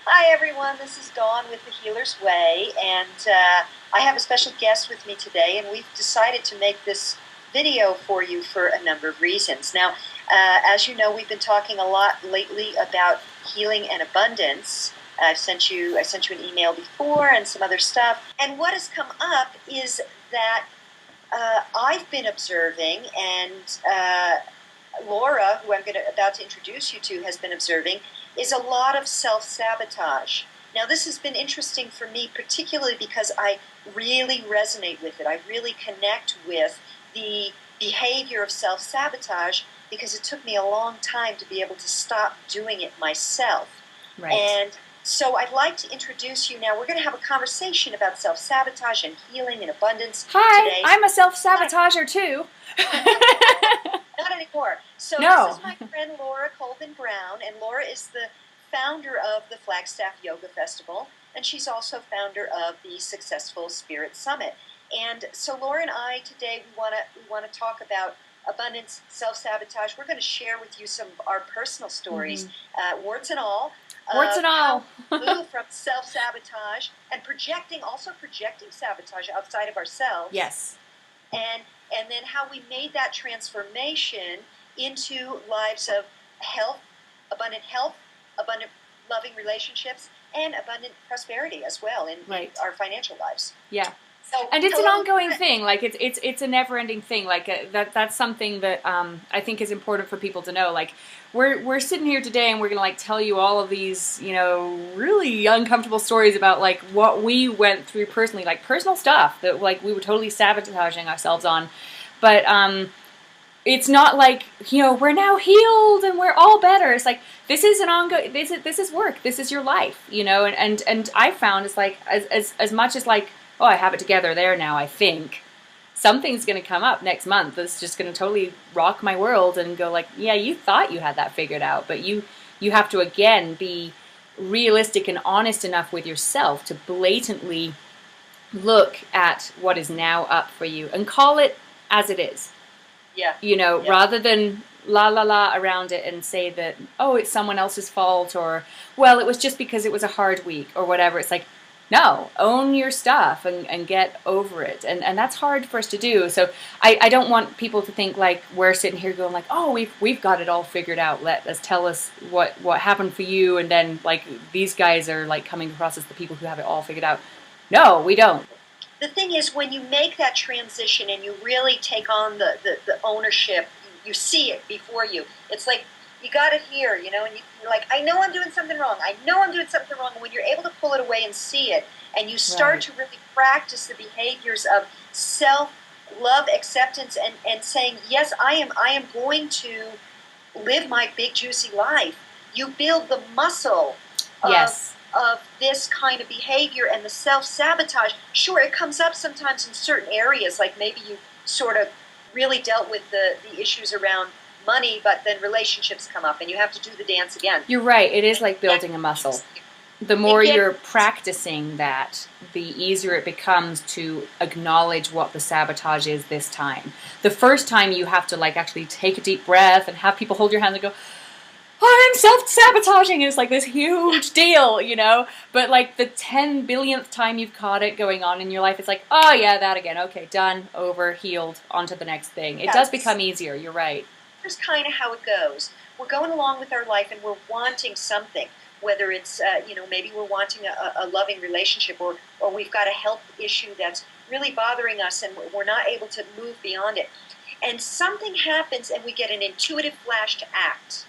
Hi everyone, this is Dawn with The Healer's Way, and I have a special guest with me today, and we've decided to make this video for you for a number of reasons. Now, as you know, we've been talking a lot lately about healing and abundance. I sent you an email before and some other stuff, and what has come up is that I've been observing, and Laura, who I'm about to introduce you to, has been observing, is a lot of self-sabotage. Now, this has been interesting for me, particularly because I really resonate with it. I really connect with the behavior of self-sabotage because it took me a long time to be able to stop doing it myself. Right. And so I'd like to introduce you now. We're going to have a conversation about self-sabotage and healing and abundance today. Hi, I'm a self-sabotager too. Not anymore. So No. This is my friend Laura Colvin Brown, and Laura is the founder of the Flagstaff Yoga Festival, and she's also founder of the Successful Spirit Summit. And so Laura and I today, we want to talk about abundance, self-sabotage. We're going to share with you some of our personal stories, warts and all. Warts and all. Move from self-sabotage and projecting sabotage outside of ourselves. Yes. And then how we made that transformation into lives of health, abundant loving relationships, and abundant prosperity as well in our financial lives. Yeah. So, and it's an ongoing thing. Like it's a never-ending thing. Like that's something that I think is important for people to know. Like we're sitting here today and we're gonna like tell you all of these, you know, really uncomfortable stories about like what we went through personally, like personal stuff that like we were totally sabotaging ourselves on. But it's not like, you know, we're now healed and we're all better. It's like this is an ongoing. This is work. This is your life, you know. And I found it's like as much as like, oh, I have it together there now, I think. Something's going to come up next month that's just going to totally rock my world and go like, yeah, you thought you had that figured out, but you have to, again, be realistic and honest enough with yourself to blatantly look at what is now up for you and call it as it is. Yeah. You know, rather than la around it and say that, oh, it's someone else's fault or, well, it was just because it was a hard week or whatever. It's like, no, own your stuff and get over it. And that's hard for us to do. So I don't want people to think like we're sitting here going like, oh, we've got it all figured out. Let us tell us what happened for you. And then like these guys are like coming across as the people who have it all figured out. No, we don't. The thing is, when you make that transition and you really take on the ownership, you see it before you. It's like, you got it here, you know, and you're like, I know I'm doing something wrong. I know I'm doing something wrong. And when you're able to pull it away and see it, and you start to really practice the behaviors of self-love, acceptance, and saying, yes, I am going to live my big, juicy life. You build the muscle of this kind of behavior and the self-sabotage. Sure, it comes up sometimes in certain areas, like maybe you sort of really dealt with the issues around money, but then relationships come up and you have to do the dance again. You're right. It is like building a muscle. The more you're practicing that, the easier it becomes to acknowledge what the sabotage is this time. The first time you have to like actually take a deep breath and have people hold your hand and go, I'm self-sabotaging. It's like this huge deal, you know? But like the 10 billionth time you've caught it going on in your life, it's like, oh yeah, that again. Okay, done, over, healed, on to the next thing. It does become easier. You're right. Here's kind of how it goes. We're going along with our life and we're wanting something, whether it's, you know, maybe we're wanting a loving relationship or we've got a health issue that's really bothering us and we're not able to move beyond it. And something happens and we get an intuitive flash to act.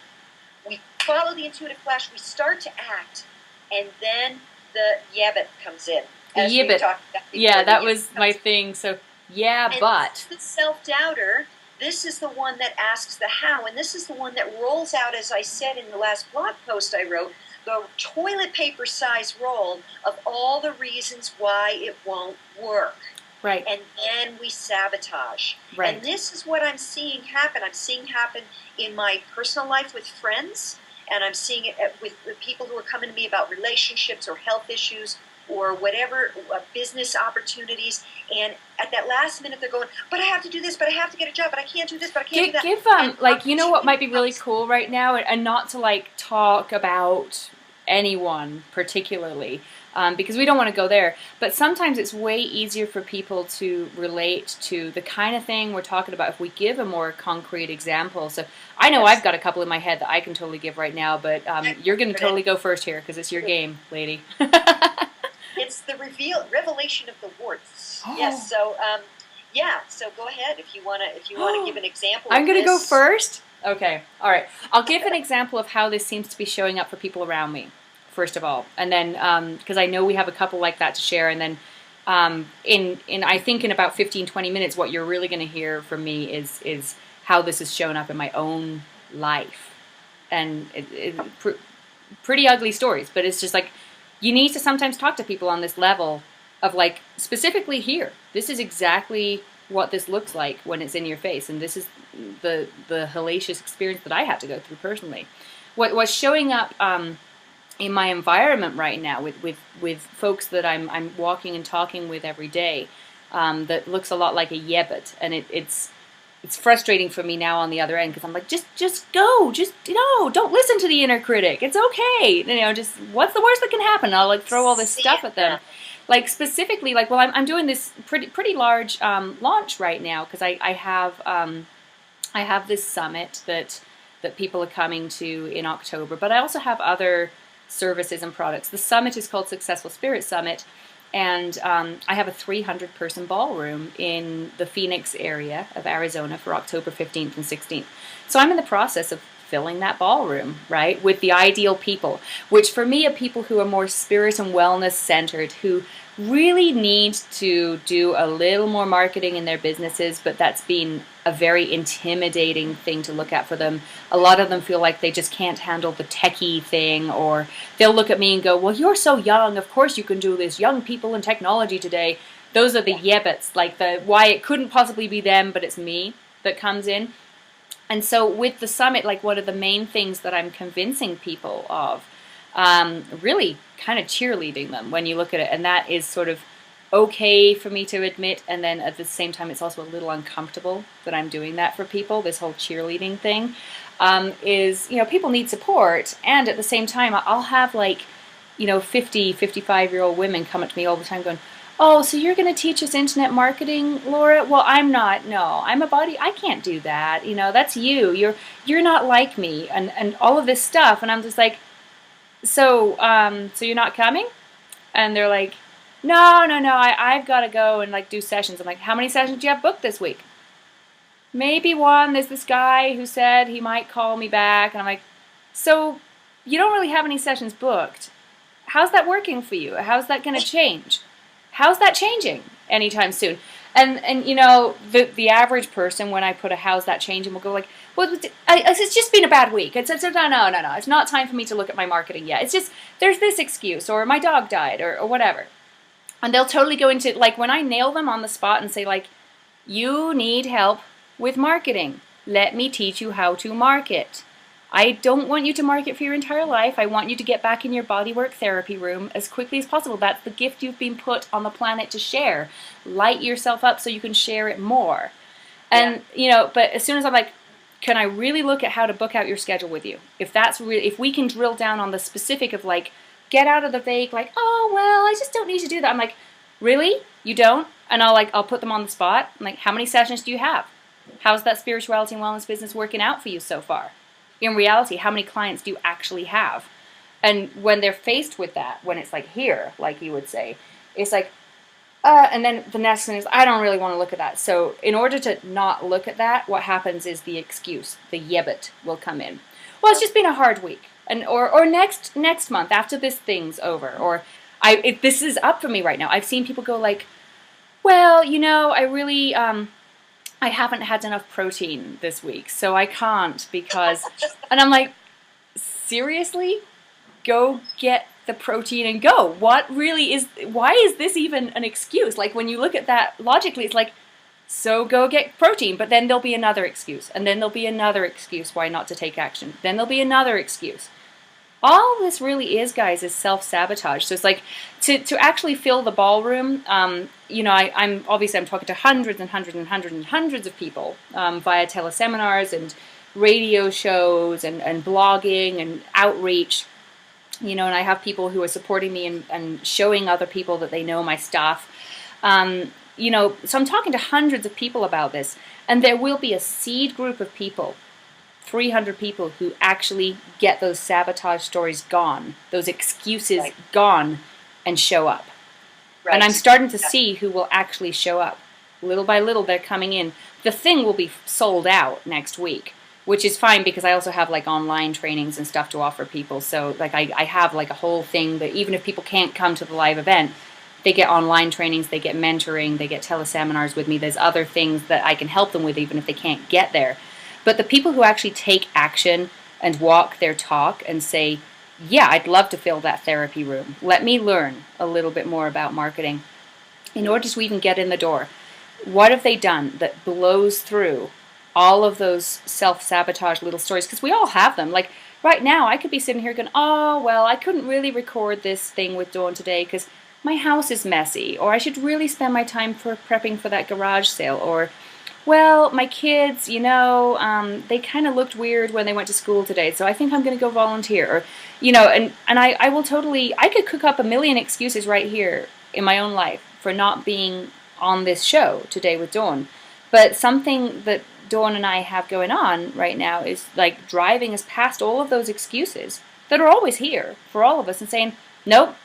We follow the intuitive flash, we start to act, and then the yabbit comes in. As we talked about before. Yeah, that was my thing. So, yeah, but. The self-doubter, this is the one that asks the how, and this is the one that rolls out, as I said in the last blog post I wrote, the toilet paper size roll of all the reasons why it won't work. Right. And then we sabotage. Right. And this is what I'm seeing happen. I'm seeing happen in my personal life with friends, and I'm seeing it with people who are coming to me about relationships or health issues or whatever, business opportunities, and at that last minute they're going, but I have to do this, but I have to get a job, but I can't do this, but I can't do that. Give them, like, you know what might be really cool right now, and not to, like, talk about anyone particularly, because we don't want to go there. But sometimes it's way easier for people to relate to the kind of thing we're talking about if we give a more concrete example. So I know I've got a couple in my head that I can totally give right now, but you're going to totally go first here because it's your game, lady. It's the revelation of the warts. Oh. Yes. So yeah. So go ahead if you want to give an example. I'm going to go this. first. Okay. All right. I'll give an example of how this seems to be showing up for people around me, first of all, and then because I know we have a couple like that to share, and then in I think in about 15-20 minutes, what you're really going to hear from me is how this has shown up in my own life, and pretty ugly stories, but it's just like you need to sometimes talk to people on this level of like specifically here. This is exactly what this looks like when it's in your face, and this is the hellacious experience that I had to go through personally. What's showing up in my environment right now with folks that I'm walking and talking with every day, that looks a lot like a yebbet, and it's frustrating for me now on the other end because I'm like, just go, don't listen to the inner critic. It's okay, just what's the worst that can happen? I'll like throw all this stuff at them. Like specifically, like, well, I'm doing this pretty large launch right now because I have this summit that people are coming to in October, but I also have other services and products. The summit is called Successful Spirit Summit, and I have a 300-person ballroom in the Phoenix area of Arizona for October 15th and 16th. So I'm in the process of filling that ballroom, right, with the ideal people, which for me are people who are more spirit and wellness centered, who really need to do a little more marketing in their businesses, but that's been a very intimidating thing to look at for them. A lot of them feel like they just can't handle the techie thing, or they'll look at me and go, well, you're so young, of course you can do this, young people and technology today. Those are the yebbets, like the why it couldn't possibly be them, but it's me that comes in. And so with the summit, like one of the main things that I'm convincing people of, really kind of cheerleading them when you look at it, and that is sort of okay for me to admit, and then at the same time it's also a little uncomfortable that I'm doing that for people, this whole cheerleading thing, is, people need support, and at the same time I'll have like, 50, 55-year-old women come up to me all the time going, oh, so you're going to teach us internet marketing, Laura? Well, I'm not. No, I'm a body. I can't do that. That's you. You're not like me, and all of this stuff. And I'm just like, so you're not coming? And they're like, no. I've got to go and like do sessions. I'm like, how many sessions do you have booked this week? Maybe one. There's this guy who said he might call me back, and I'm like, so you don't really have any sessions booked. How's that working for you? How's that going to change? How's that changing anytime soon? And the average person, when I put a how's that changing, will go like, well, it's just been a bad week. It's no. It's not time for me to look at my marketing yet. It's just, there's this excuse, or my dog died, or whatever. And they'll totally go into, like, when I nail them on the spot and say, like, you need help with marketing. Let me teach you how to market. I don't want you to market for your entire life. I want you to get back in your bodywork therapy room as quickly as possible. That's the gift you've been put on the planet to share. Light yourself up so you can share it more. And, but as soon as I'm like, can I really look at how to book out your schedule with you? If we can drill down on the specific of like, get out of the vague, like, oh, well, I just don't need to do that. I'm like, really? You don't? And I'll put them on the spot. I'm like, how many sessions do you have? How's that spirituality and wellness business working out for you so far? In reality, how many clients do you actually have? And when they're faced with that, when it's like here, like you would say, it's like, and then the next thing is, I don't really want to look at that. So in order to not look at that, what happens is the excuse, the yebbet will come in. Well, it's just been a hard week. And or next month after this thing's over, or this is up for me right now. I've seen people go like, well, I really I haven't had enough protein this week, so I can't because, and I'm like, seriously? Go get the protein and go. Why is this even an excuse? Like when you look at that logically, it's like, so go get protein, but then there'll be another excuse, and then there'll be another excuse why not to take action. Then there'll be another excuse. All this really is, guys, is self-sabotage. So it's like, to actually fill the ballroom, I'm talking to hundreds and hundreds and hundreds and hundreds of people via teleseminars and radio shows and blogging and outreach. and I have people who are supporting me and showing other people that they know my stuff. So I'm talking to hundreds of people about this, and there will be a seed group of people, 300 people, who actually get those sabotage stories gone, those excuses gone, and show up. Right. And I'm starting to see who will actually show up. Little by little, they're coming in. The thing will be sold out next week, which is fine because I also have like online trainings and stuff to offer people. So like I have like a whole thing that even if people can't come to the live event, they get online trainings, they get mentoring, they get teleseminars with me. There's other things that I can help them with even if they can't get there. But the people who actually take action and walk their talk and say, yeah, I'd love to fill that therapy room. Let me learn a little bit more about marketing in order to even get in the door. What have they done that blows through all of those self-sabotage little stories? Because we all have them. Like right now, I could be sitting here going, oh, well, I couldn't really record this thing with Dawn today because my house is messy. Or I should really spend my time for prepping for that garage sale. Or, well, my kids, they kind of looked weird when they went to school today, so I think I'm going to go volunteer. Or, and I will totally, I could cook up a million excuses right here in my own life for not being on this show today with Dawn. But something that Dawn and I have going on right now is like driving us past all of those excuses that are always here for all of us and saying, nope,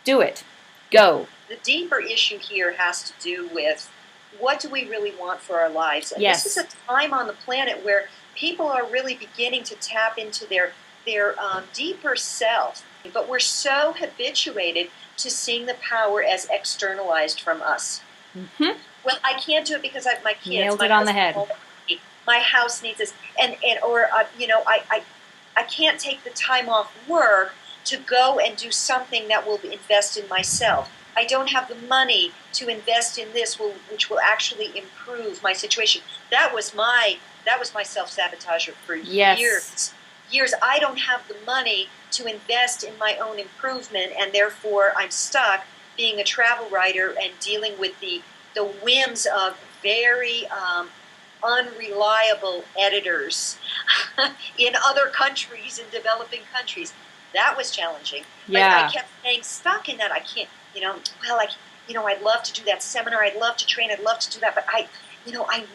do it, go. The deeper issue here has to do with what do we really want for our lives? And yes. This is a time on the planet where people are really beginning to tap into their deeper self. But we're so habituated to seeing the power as externalized from us. Mm-hmm. Well, I can't do it because I have my kids. Nailed it on the head. My house needs this, I can't take the time off work to go and do something that will invest in myself. I don't have the money to invest in this, which will actually improve my situation. That was my self-sabotager for years. I don't have the money to invest in my own improvement, and therefore I'm stuck being a travel writer and dealing with the whims of very unreliable editors in other countries, in developing countries. That was challenging. Yeah. I kept staying stuck in that. I can't, I'd love to do that seminar. I'd love to train. I'd love to do that. But I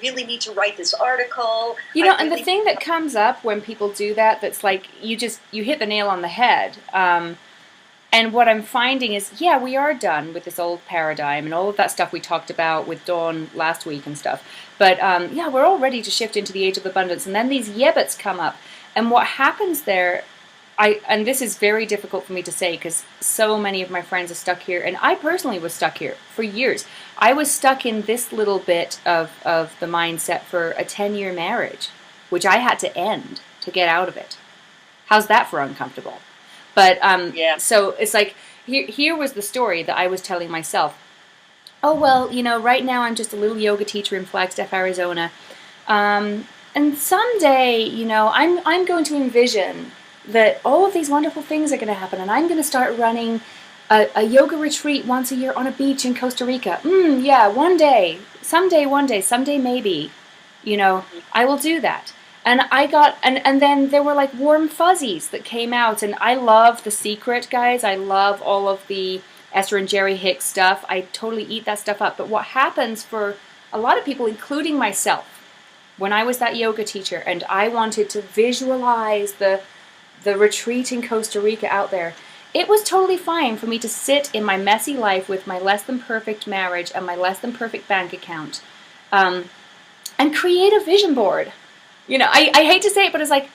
really need to write this article. And the thing that comes up when people do that, that's like, you hit the nail on the head. And what I'm finding is, yeah, we are done with this old paradigm and all of that stuff we talked about with Dawn last week and stuff. But we're all ready to shift into the age of abundance. And then these yebbets come up. And what happens there, and this is very difficult for me to say because so many of my friends are stuck here. And I personally was stuck here for years. I was stuck in this little bit of the mindset for a 10-year marriage, which I had to end to get out of it. How's that for uncomfortable? But so it's like, here was the story that I was telling myself. Oh, well, right now I'm just a little yoga teacher in Flagstaff, Arizona. And someday, I'm going to envision that all of these wonderful things are going to happen. And I'm going to start running a yoga retreat once a year on a beach in Costa Rica. One day, someday maybe, I will do that. And I got, and then there were like warm fuzzies that came out, and I love The Secret, guys. I love all of the Esther and Jerry Hicks stuff. I totally eat that stuff up. But what happens for a lot of people, including myself, when I was that yoga teacher and I wanted to visualize the retreat in Costa Rica out there, it was totally fine for me to sit in my messy life with my less than perfect marriage and my less than perfect bank account and create a vision board. I hate to say it, but it's like,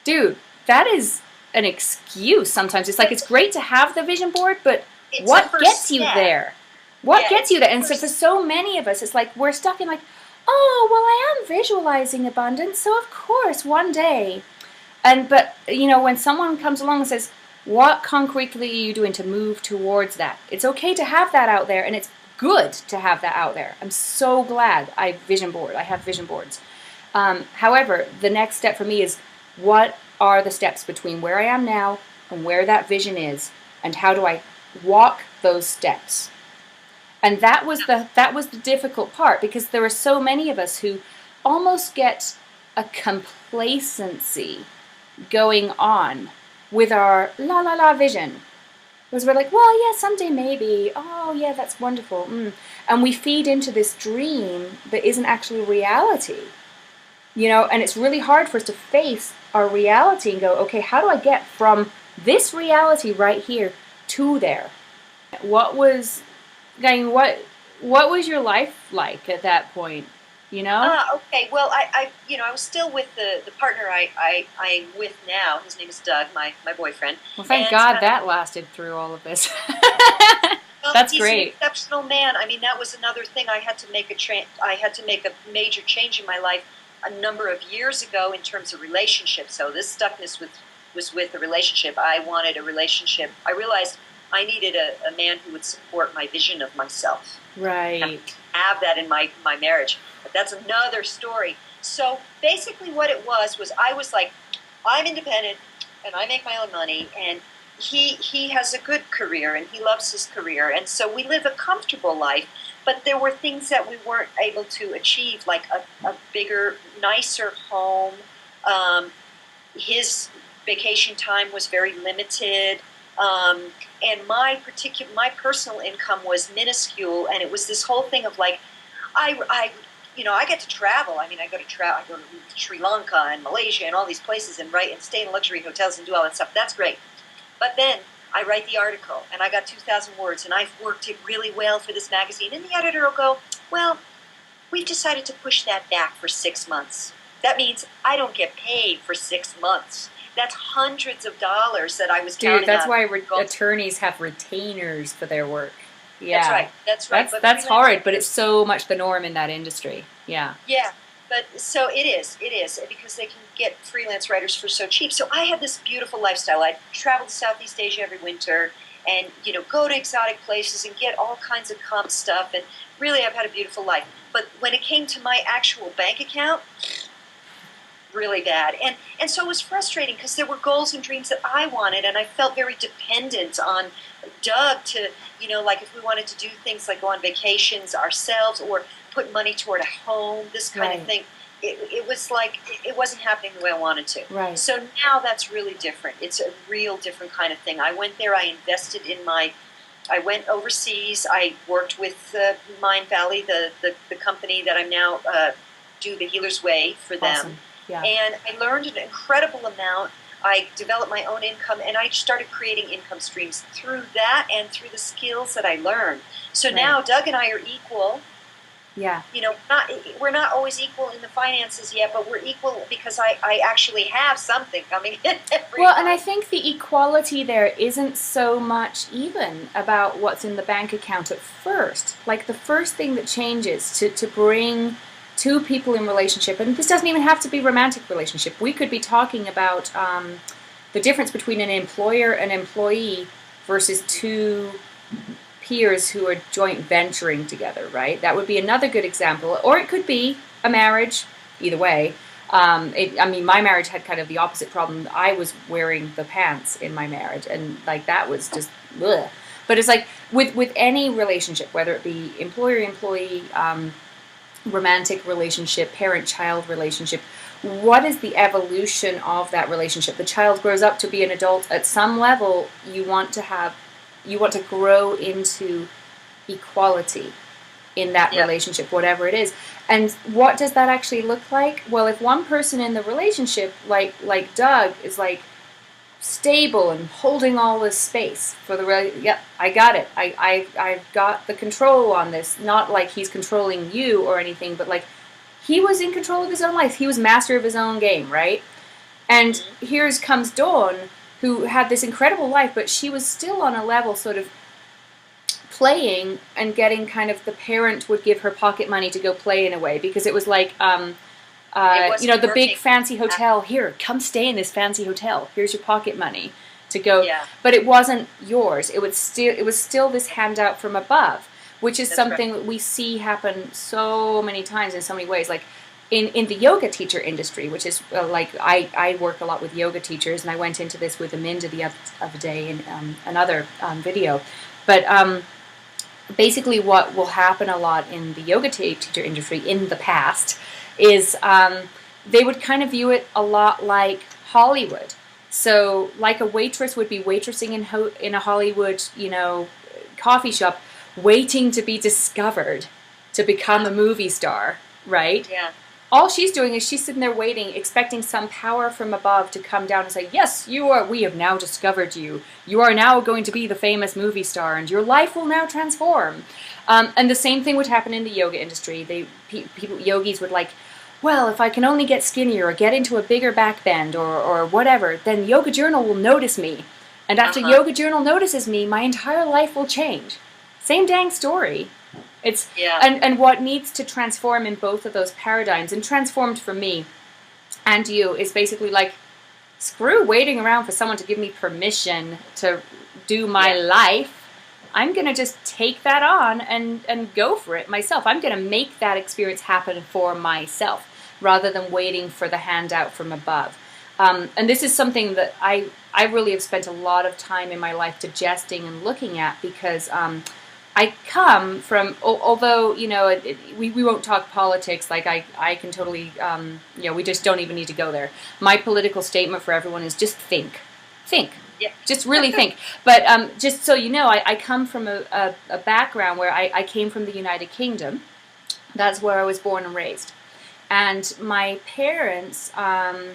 dude, that is an excuse sometimes. It's like, it's great to have the vision board, but what gets you there? What gets you there? And so for so many of us, it's like, we're stuck in like, oh, well, I am visualizing abundance, so of course, one day. But when someone comes along and says, what concretely are you doing to move towards that? It's okay to have that out there, and it's good to have that out there. I'm so glad I have vision boards. However, the next step for me is, what are the steps between where I am now and where that vision is, and how do I walk those steps? And that was the difficult part, because there are so many of us who almost get a complacency going on with our la la la vision. Because we're like, well, yeah, someday maybe. Oh, yeah, that's wonderful. And we feed into this dream that isn't actually reality, and it's really hard for us to face our reality and go, okay, how do I get from this reality right here to there? What was, going, what was your life like at that point, Okay. Well, I was still with the partner I'm with now. His name is Doug, my boyfriend. Well, thank And God that lasted through all of this. well, That's he's great. an exceptional man. I mean, that was another thing. I had to make a major change in my life a number of years ago in terms of relationships. So this stuckness was with the relationship. I wanted a relationship. I realized I needed a man who would support my vision of myself. Right. Have that in my marriage. But that's another story. So basically what it was I was like, I'm independent and I make my own money, and he has a good career and he loves his career, and so we live a comfortable life, but there were things that we weren't able to achieve, like a bigger, nicer home. His vacation time was very limited. And my personal income was minuscule, and it was this whole thing of like, I get to travel. I mean, I go to Sri Lanka and Malaysia and all these places, and stay in luxury hotels and do all that stuff. That's great. But then I write the article, and I got 2,000 words, and I've worked it really well for this magazine, and the editor will go, well, we've decided to push that back for 6 months. That means I don't get paid for 6 months. That's hundreds of dollars that I was counting on. Dude, that's why attorneys have retainers for their work. Yeah. That's right. That's hard, but it's so much the norm in that industry. Yeah. Yeah, but so it is, because they can get freelance writers for so cheap. So I had this beautiful lifestyle. I travel to Southeast Asia every winter and, go to exotic places and get all kinds of comp stuff. And really, I've had a beautiful life. But when it came to my actual bank account, really bad. And so it was frustrating because there were goals and dreams that I wanted, and I felt very dependent on Doug to, like if we wanted to do things like go on vacations ourselves or put money toward a home, this kind of thing. It was like it wasn't happening the way I wanted to. Right. So now that's really different. It's a real different kind of thing. I went there. I invested in I went overseas. I worked with Mind Valley, the company that I'm now do the Healer's Way for them. Awesome. Yeah. And I learned an incredible amount. I developed my own income, and I started creating income streams through that and through the skills that I learned. So now Doug and I are equal. Yeah. We're not always equal in the finances yet, but we're equal because I actually have something coming in every Well, month. and I think the equality there isn't so much even about what's in the bank account at first. Like the first thing that changes to bring two people in relationship, and this doesn't even have to be romantic relationship. We could be talking about the difference between an employer and employee versus two peers who are joint venturing together, right? That would be another good example. Or it could be a marriage, either way. My marriage had kind of the opposite problem. I was wearing the pants in my marriage, and like that was just ugh. But it's like with any relationship, whether it be employer-employee, romantic relationship, parent-child relationship, what is the evolution of that relationship? The child grows up to be an adult. At some level, you want to grow into equality in that relationship, whatever it is. And what does that actually look like? Well, if one person in the relationship, like Doug, is like stable and holding all this space for I got it. I've got the control on this. Not like he's controlling you or anything, but like he was in control of his own life. He was master of his own game, right? And here comes Dawn, who had this incredible life, but she was still on a level sort of playing and getting kind of, the parent would give her pocket money to go play in a way, because it was like, the big fancy hotel, here, come stay in this fancy hotel. Here's your pocket money to go. Yeah. But it wasn't yours. It was still this handout from above, which is something that we see happen so many times in so many ways. Like in the yoga teacher industry, which is I work a lot with yoga teachers, and I went into this with Aminda the other day in another video. But basically what will happen a lot in the yoga teacher industry in the past is they would kind of view it a lot like Hollywood. So, like a waitress would be waitressing in a Hollywood, coffee shop, waiting to be discovered to become a movie star, right? Yeah. All she's doing is she's sitting there waiting, expecting some power from above to come down and say, "Yes, we have now discovered you. You are now going to be the famous movie star, and your life will now transform." And the same thing would happen in the yoga industry. Yogis would like, well, if I can only get skinnier or get into a bigger back bend or whatever, then Yoga Journal will notice me. And after Yoga Journal notices me, my entire life will change. Same dang story. And what needs to transform in both of those paradigms, and transformed for me and you, is basically like, screw waiting around for someone to give me permission to do my life. I'm going to just take that on and go for it myself. I'm going to make that experience happen for myself rather than waiting for the handout from above. And this is something that I really have spent a lot of time in my life digesting and looking at, because I come from, although, we won't talk politics, like I can totally, we just don't even need to go there. My political statement for everyone is just think. Yeah. Just really think. But just so you know, I come from a background where I came from the United Kingdom. That's where I was born and raised. And my parents, I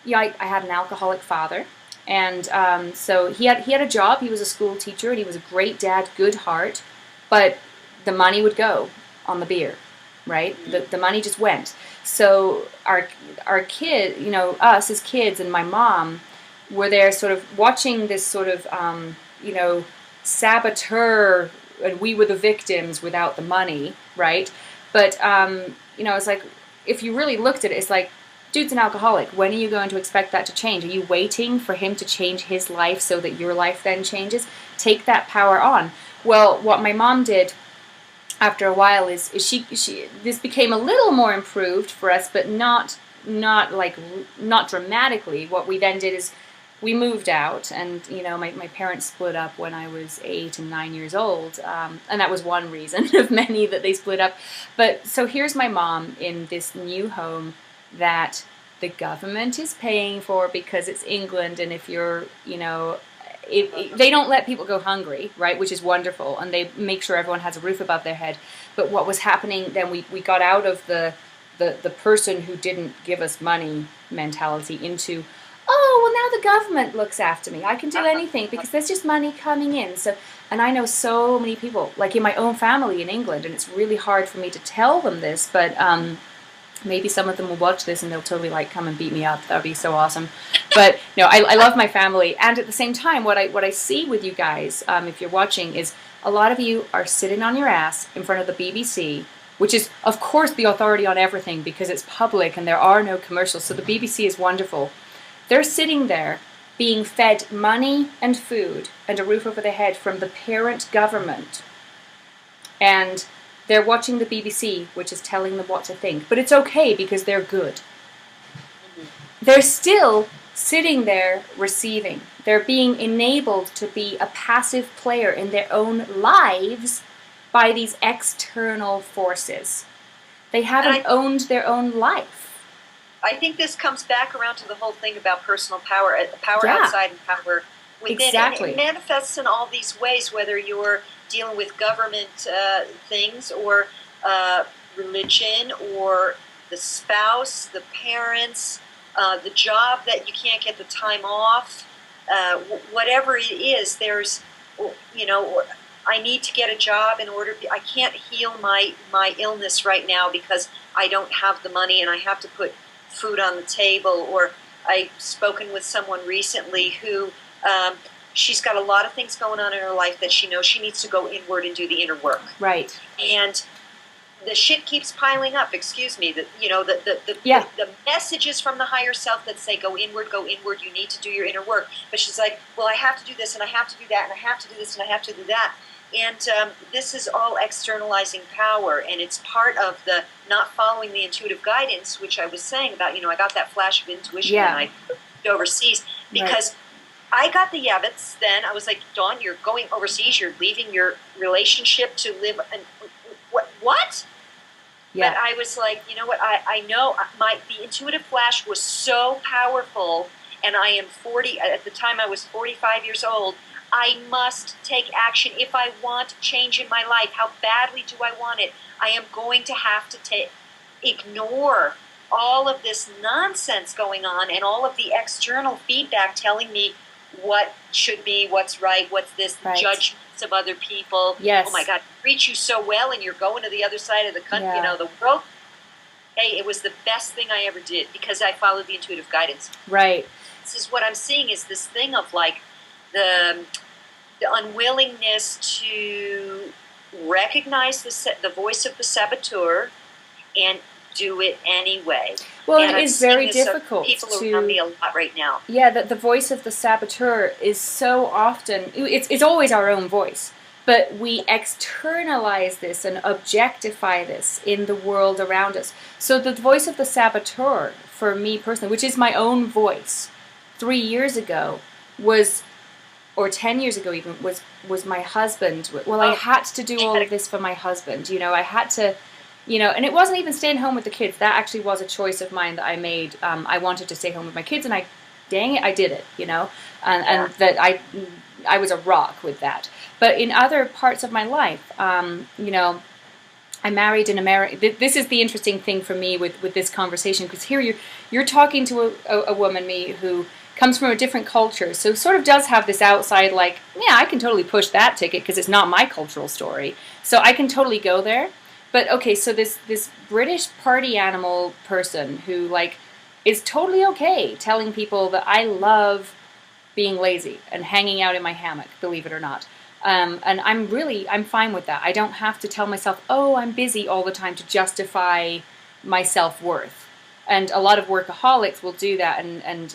had an alcoholic father. And so he had a job. He was a school teacher, and he was a great dad, good heart. But the money would go on the beer, right? The money just went. So our kid, us as kids, and my mom were there sort of watching this sort of, saboteur, and we were the victims without the money, right? But, it's like, if you really looked at it, it's like, dude's an alcoholic. When are you going to expect that to change? Are you waiting for him to change his life so that your life then changes? Take that power on. Well, what my mom did after a while is she this became a little more improved for us, but not dramatically. What we then did is we moved out, and my parents split up when I was 8 and 9 years old, and that was one reason of many that they split up. But so here's my mom in this new home that the government is paying for because it's England, and if you're they don't let people go hungry, right, which is wonderful, and they make sure everyone has a roof above their head. But what was happening then, we got out of the person who didn't give us money mentality into, oh, well, now the government looks after me. I can do anything because there's just money coming in. So, and I know so many people, like in my own family in England, and it's really hard for me to tell them this, but maybe some of them will watch this and they'll totally come and beat me up. That would be so awesome. But I love my family, and at the same time, what I see with you guys, if you're watching, is a lot of you are sitting on your ass in front of the BBC, which is, of course, the authority on everything because it's public and there are no commercials. So the BBC is wonderful. They're sitting there being fed money and food and a roof over their head from the parent government. And they're watching the BBC, which is telling them what to think. But it's okay because they're good. They're still sitting there receiving. They're being enabled to be a passive player in their own lives by these external forces. They haven't owned their own life. I think this comes back around to the whole thing about personal power, power outside and power within. Exactly. And it manifests in all these ways, whether you're dealing with government things or religion or the spouse, the parents, the job that you can't get the time off, whatever it is, there's, I need to get a job in order, I can't heal my illness right now because I don't have the money and I have to put food on the table. Or I've spoken with someone recently who she's got a lot of things going on in her life that she knows she needs to go inward and do the inner work. Right. And the shit keeps piling up. Excuse me. The messages from the higher self that say go inward. You need to do your inner work. But she's like, well, I have to do this and I have to do that and I have to do this and I have to do that. And this is all externalizing power, and it's part of the not following the intuitive guidance, which I was saying about. I got that flash of intuition when I moved overseas because I got the yabbits. Then I was like, Dawn, you're going overseas. You're leaving your relationship to live. And what? Yeah. But I was like, you know what? I know the intuitive flash was so powerful, and I am 40. At the time I was 45 years old. I must take action if I want change in my life. How badly do I want it? I am going to have to ignore all of this nonsense going on and all of the external feedback telling me what should be, what's right, what's this, judgments of other people. Yes. Oh my God, treat you so well and you're going to the other side of the country, Yeah. the world. Hey, it was the best thing I ever did because I followed the intuitive guidance. Right. This is what I'm seeing is this thing of like the unwillingness to recognize the voice of the saboteur and do it anyway. Well, and it is very difficult. People around me a lot right now. Yeah, the voice of the saboteur is so often, it's always our own voice, but we externalize this and objectify this in the world around us. So the voice of the saboteur, for me personally, which is my own voice, 3 years ago was, or 10 years ago even, was my husband. Well, I had to do all of this for my husband. I had to, and it wasn't even staying home with the kids. That actually was a choice of mine that I made. I wanted to stay home with my kids, and I did it, and that I was a rock with that. But in other parts of my life, I married an American. This is the interesting thing for me with this conversation, because here you're talking to a woman, me, who comes from a different culture, so sort of does have this outside, like, yeah, I can totally push that ticket because it's not my cultural story, so I can totally go there. But okay, so this British party animal person who like is totally okay telling people that I love being lazy and hanging out in my hammock, believe it or not. And I'm fine with that. I don't have to tell myself, oh, I'm busy all the time to justify my self-worth. And a lot of workaholics will do that and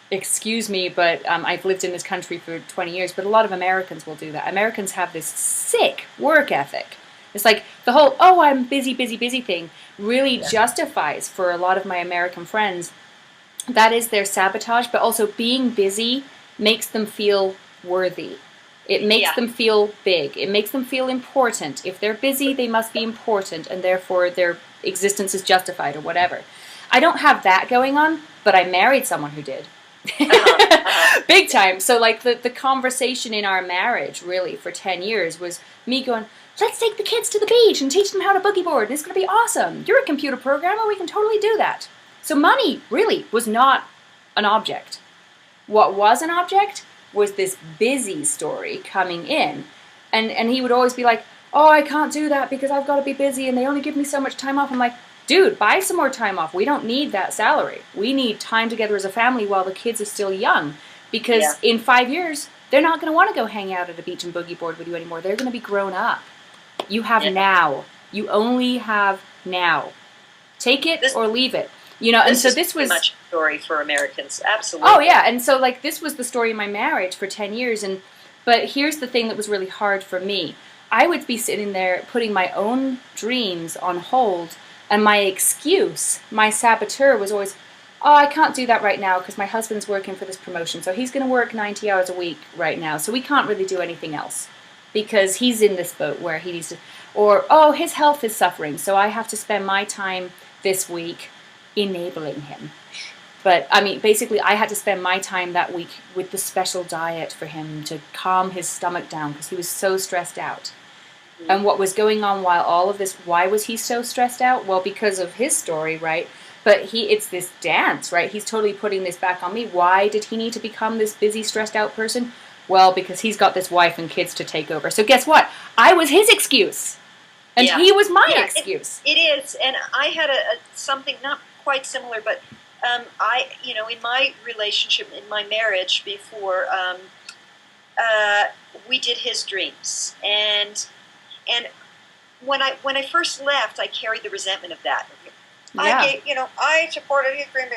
excuse me, but I've lived in this country for 20 years, but a lot of Americans will do that. Americans have this sick work ethic. It's like the whole, oh, I'm busy thing really justifies for a lot of my American friends. That is their sabotage, but also being busy makes them feel worthy. It makes them feel big. It makes them feel important. If they're busy, they must be important, and therefore their existence is justified or whatever. I don't have that going on, but I married someone who did. Big time. So like the conversation in our marriage really for 10 years was me going, let's take the kids to the beach and teach them how to boogie board, and it's going to be awesome. You're a computer programmer, we can totally do that. So money really was not an object. What was an object was this busy story coming in, and he would always be like, oh, I can't do that because I've got to be busy and they only give me so much time off. I'm like, dude, buy some more time off. We don't need that salary. We need time together as a family while the kids are still young, because in 5 years, they're not going to want to go hang out at a beach and boogie board with you anymore. They're going to be grown up. You have now. You only have now. Take it or leave it. And so this was much a story for Americans. Absolutely. Oh yeah, and so like this was the story of my marriage for 10 years, but here's the thing that was really hard for me. I would be sitting there putting my own dreams on hold, and my excuse, my saboteur, was always, oh, I can't do that right now because my husband's working for this promotion, so he's going to work 90 hours a week right now, so we can't really do anything else because he's in this boat where he needs to, or, oh, his health is suffering, so I have to spend my time this week enabling him. But, I mean, basically, I had to spend my time that week with the special diet for him to calm his stomach down because he was so stressed out. And what was going on while all of this, why was he so stressed out? Well, because of his story, right? But it's this dance, right? He's totally putting this back on me. Why did he need to become this busy, stressed out person? Well, because he's got this wife and kids to take over. So guess what? I was his excuse. And he was my excuse. It is. And I had something not quite similar, but in my relationship, in my marriage before, we did his dreams. And when I first left, I carried the resentment of that. I supported his dream.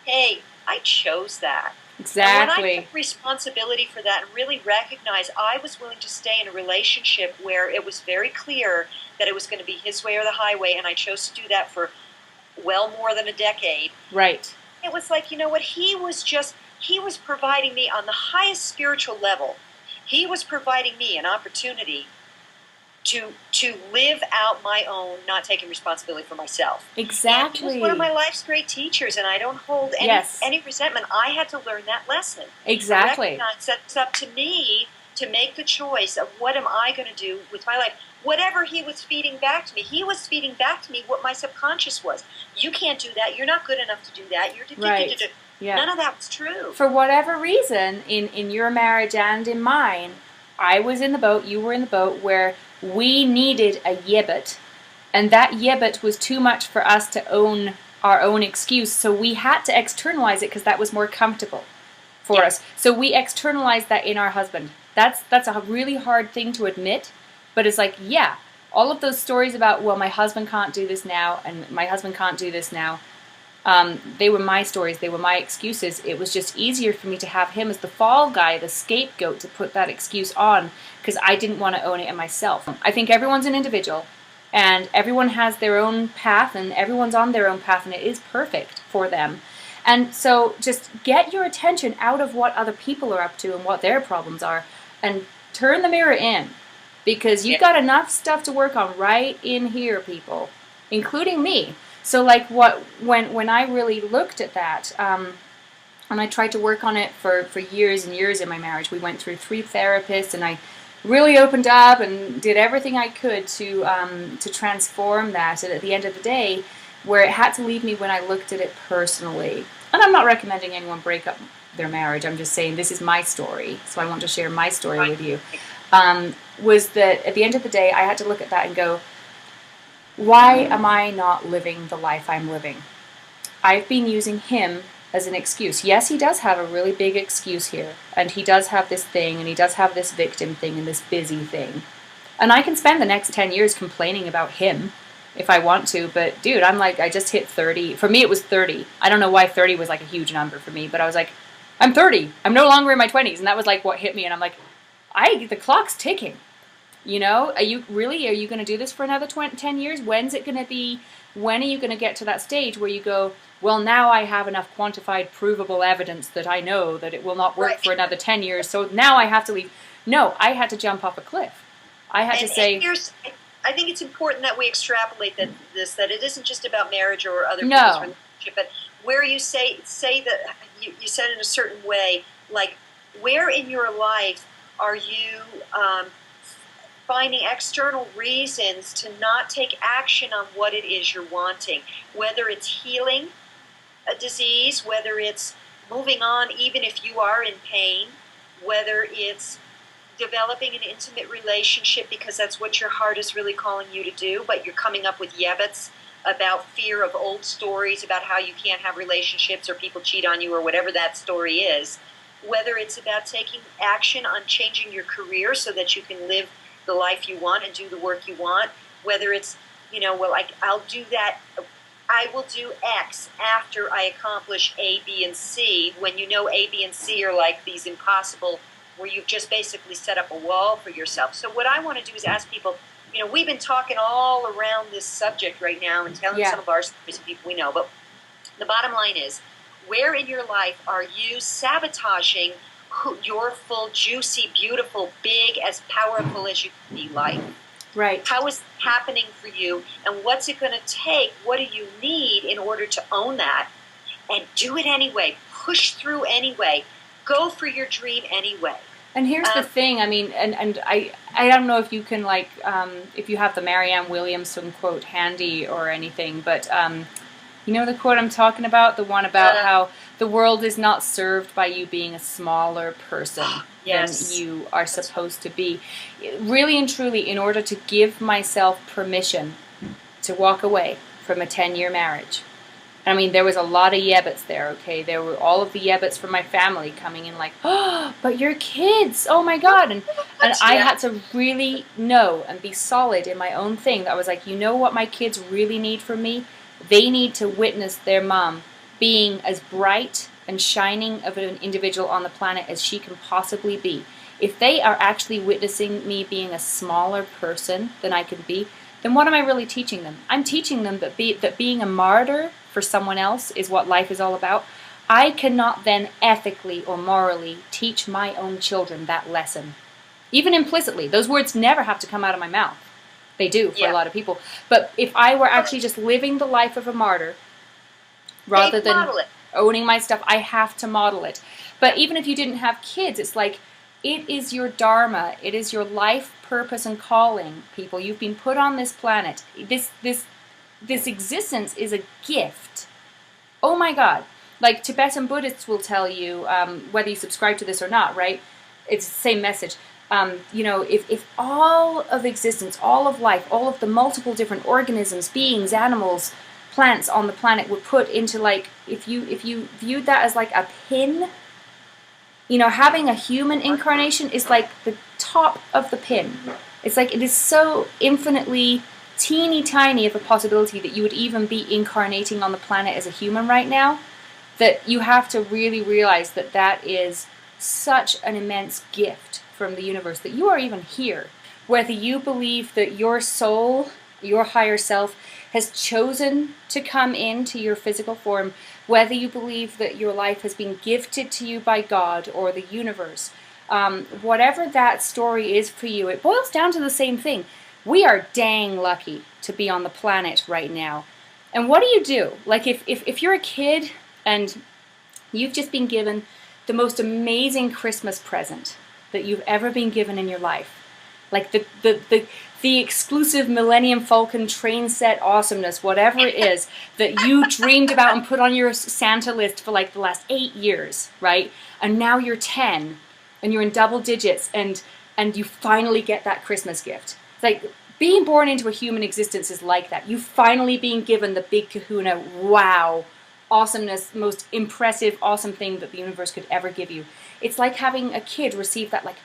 Hey, I chose that. Exactly. And when I took responsibility for that and really recognized I was willing to stay in a relationship where it was very clear that it was going to be his way or the highway, and I chose to do that for well more than a decade. Right. It was like, you know what, he was providing me on the highest spiritual level. He was providing me an opportunity to live out my own, not taking responsibility for myself. Exactly. And he was one of my life's great teachers, and I don't hold any resentment. I had to learn that lesson. Exactly. It's up to me to make the choice of what am I going to do with my life. Whatever he was feeding back to me, he was feeding back to me what my subconscious was. You can't do that. You're not good enough to do that. You're right. Yeah. None of that was true. For whatever reason, in your marriage and in mine, I was in the boat, you were in the boat, where we needed a yibbit. And that yibbit was too much for us to own our own excuse. So we had to externalize it because that was more comfortable for us. So we externalized that in our husband. That's a really hard thing to admit. But it's like, yeah, all of those stories about, well, my husband can't do this now, and my husband can't do this now, they were my stories, they were my excuses. It was just easier for me to have him as the fall guy, the scapegoat, to put that excuse on, because I didn't want to own it in myself. I think everyone's an individual, and everyone has their own path, and everyone's on their own path, and it is perfect for them. And so just get your attention out of what other people are up to and what their problems are, and turn the mirror in. Because you've got enough stuff to work on right in here, people, including me. So, like, when I really looked at that, and I tried to work on it for years and years in my marriage, we went through 3 therapists, and I really opened up and did everything I could to transform that. And at the end of the day, where it had to leave me when I looked at it personally, and I'm not recommending anyone break up their marriage. I'm just saying this is my story, so I want to share my story with you. Was that at the end of the day, I had to look at that and go, why am I not living the life I'm living? I've been using him as an excuse. Yes, he does have a really big excuse here, and he does have this thing, and he does have this victim thing and this busy thing. And I can spend the next 10 years complaining about him if I want to, but dude, I'm like, I just hit 30. For me, it was 30. I don't know why 30 was like a huge number for me, but I was like, I'm 30. I'm no longer in my 20s, and that was like what hit me, and I'm like, the clock's ticking. You know, are you going to do this for another 10 years? When's it going to be? When are you going to get to that stage where you go, well, now I have enough quantified, provable evidence that I know that it will not work for another 10 years, so now I have to leave. No, I had to jump off a cliff. I had to say... I think it's important that we extrapolate that it isn't just about marriage or other people's relationship, but where you say that you said in a certain way, like, where in your life are you... finding external reasons to not take action on what it is you're wanting, whether it's healing a disease, whether it's moving on even if you are in pain, whether it's developing an intimate relationship because that's what your heart is really calling you to do, but you're coming up with yabbits about fear of old stories about how you can't have relationships or people cheat on you or whatever that story is, whether it's about taking action on changing your career so that you can live the life you want and do the work you want, whether it's, I'll do that, I will do X after I accomplish A, B, and C, when you know A, B, and C are like these impossible, where you've just basically set up a wall for yourself. So what I want to do is ask people, we've been talking all around this subject right now and telling some of our stories to people we know, but the bottom line is, where in your life are you sabotaging your full, juicy, beautiful, big, as powerful as you can be life? Right. How is it happening for you, and what's it going to take? What do you need in order to own that? And do it anyway. Push through anyway. Go for your dream anyway. And here's the thing, I mean, and I don't know if you can, if you have the Marianne Williamson quote handy or anything, but you know the quote I'm talking about? The one about how the world is not served by you being a smaller person than you are supposed to be. Really and truly, in order to give myself permission to walk away from a 10-year marriage. I mean, there was a lot of yebbits there, okay? There were all of the yebbits from my family coming in like, oh, but your kids, oh my God. And I had to really know and be solid in my own thing. I was like, you know what my kids really need from me? They need to witness their mom being as bright and shining of an individual on the planet as she can possibly be. If they are actually witnessing me being a smaller person than I can be, then what am I really teaching them? I'm teaching them that being a martyr for someone else is what life is all about. I cannot then ethically or morally teach my own children that lesson. Even implicitly. Those words never have to come out of my mouth. They do for a Yeah. lot of people. But if I were actually just living the life of a martyr, rather than model it. owning my stuff, I have to model it. But even if you didn't have kids, it's like, it is your dharma. It is your life purpose and calling, people. You've been put on this planet. This existence is a gift. Oh my God. Like Tibetan Buddhists will tell you, whether you subscribe to this or not, right? It's the same message. You know, if all of existence, all of life, all of the multiple different organisms, beings, animals, plants on the planet were put into, like, if you viewed that as like a pin, you know, having a human incarnation is like the top of the pin. It's like, it is so infinitely teeny tiny of a possibility that you would even be incarnating on the planet as a human right now, that you have to really realize that that is such an immense gift from the universe, that you are even here. Whether you believe that your soul, your higher self, has chosen to come into your physical form, whether you believe that your life has been gifted to you by God or the universe, whatever that story is for you, it boils down to the same thing. We are dang lucky to be on the planet right now. And what do? Like, if you're a kid and you've just been given the most amazing Christmas present that you've ever been given in your life, like the exclusive Millennium Falcon train set awesomeness, whatever it is that you dreamed about and put on your Santa list for like the last 8 years, right? And now you're 10 and you're in double digits and you finally get that Christmas gift. It's like being born into a human existence is like that. You finally being given the big kahuna, wow, awesomeness, most impressive, awesome thing that the universe could ever give you. It's like having a kid receive that, like,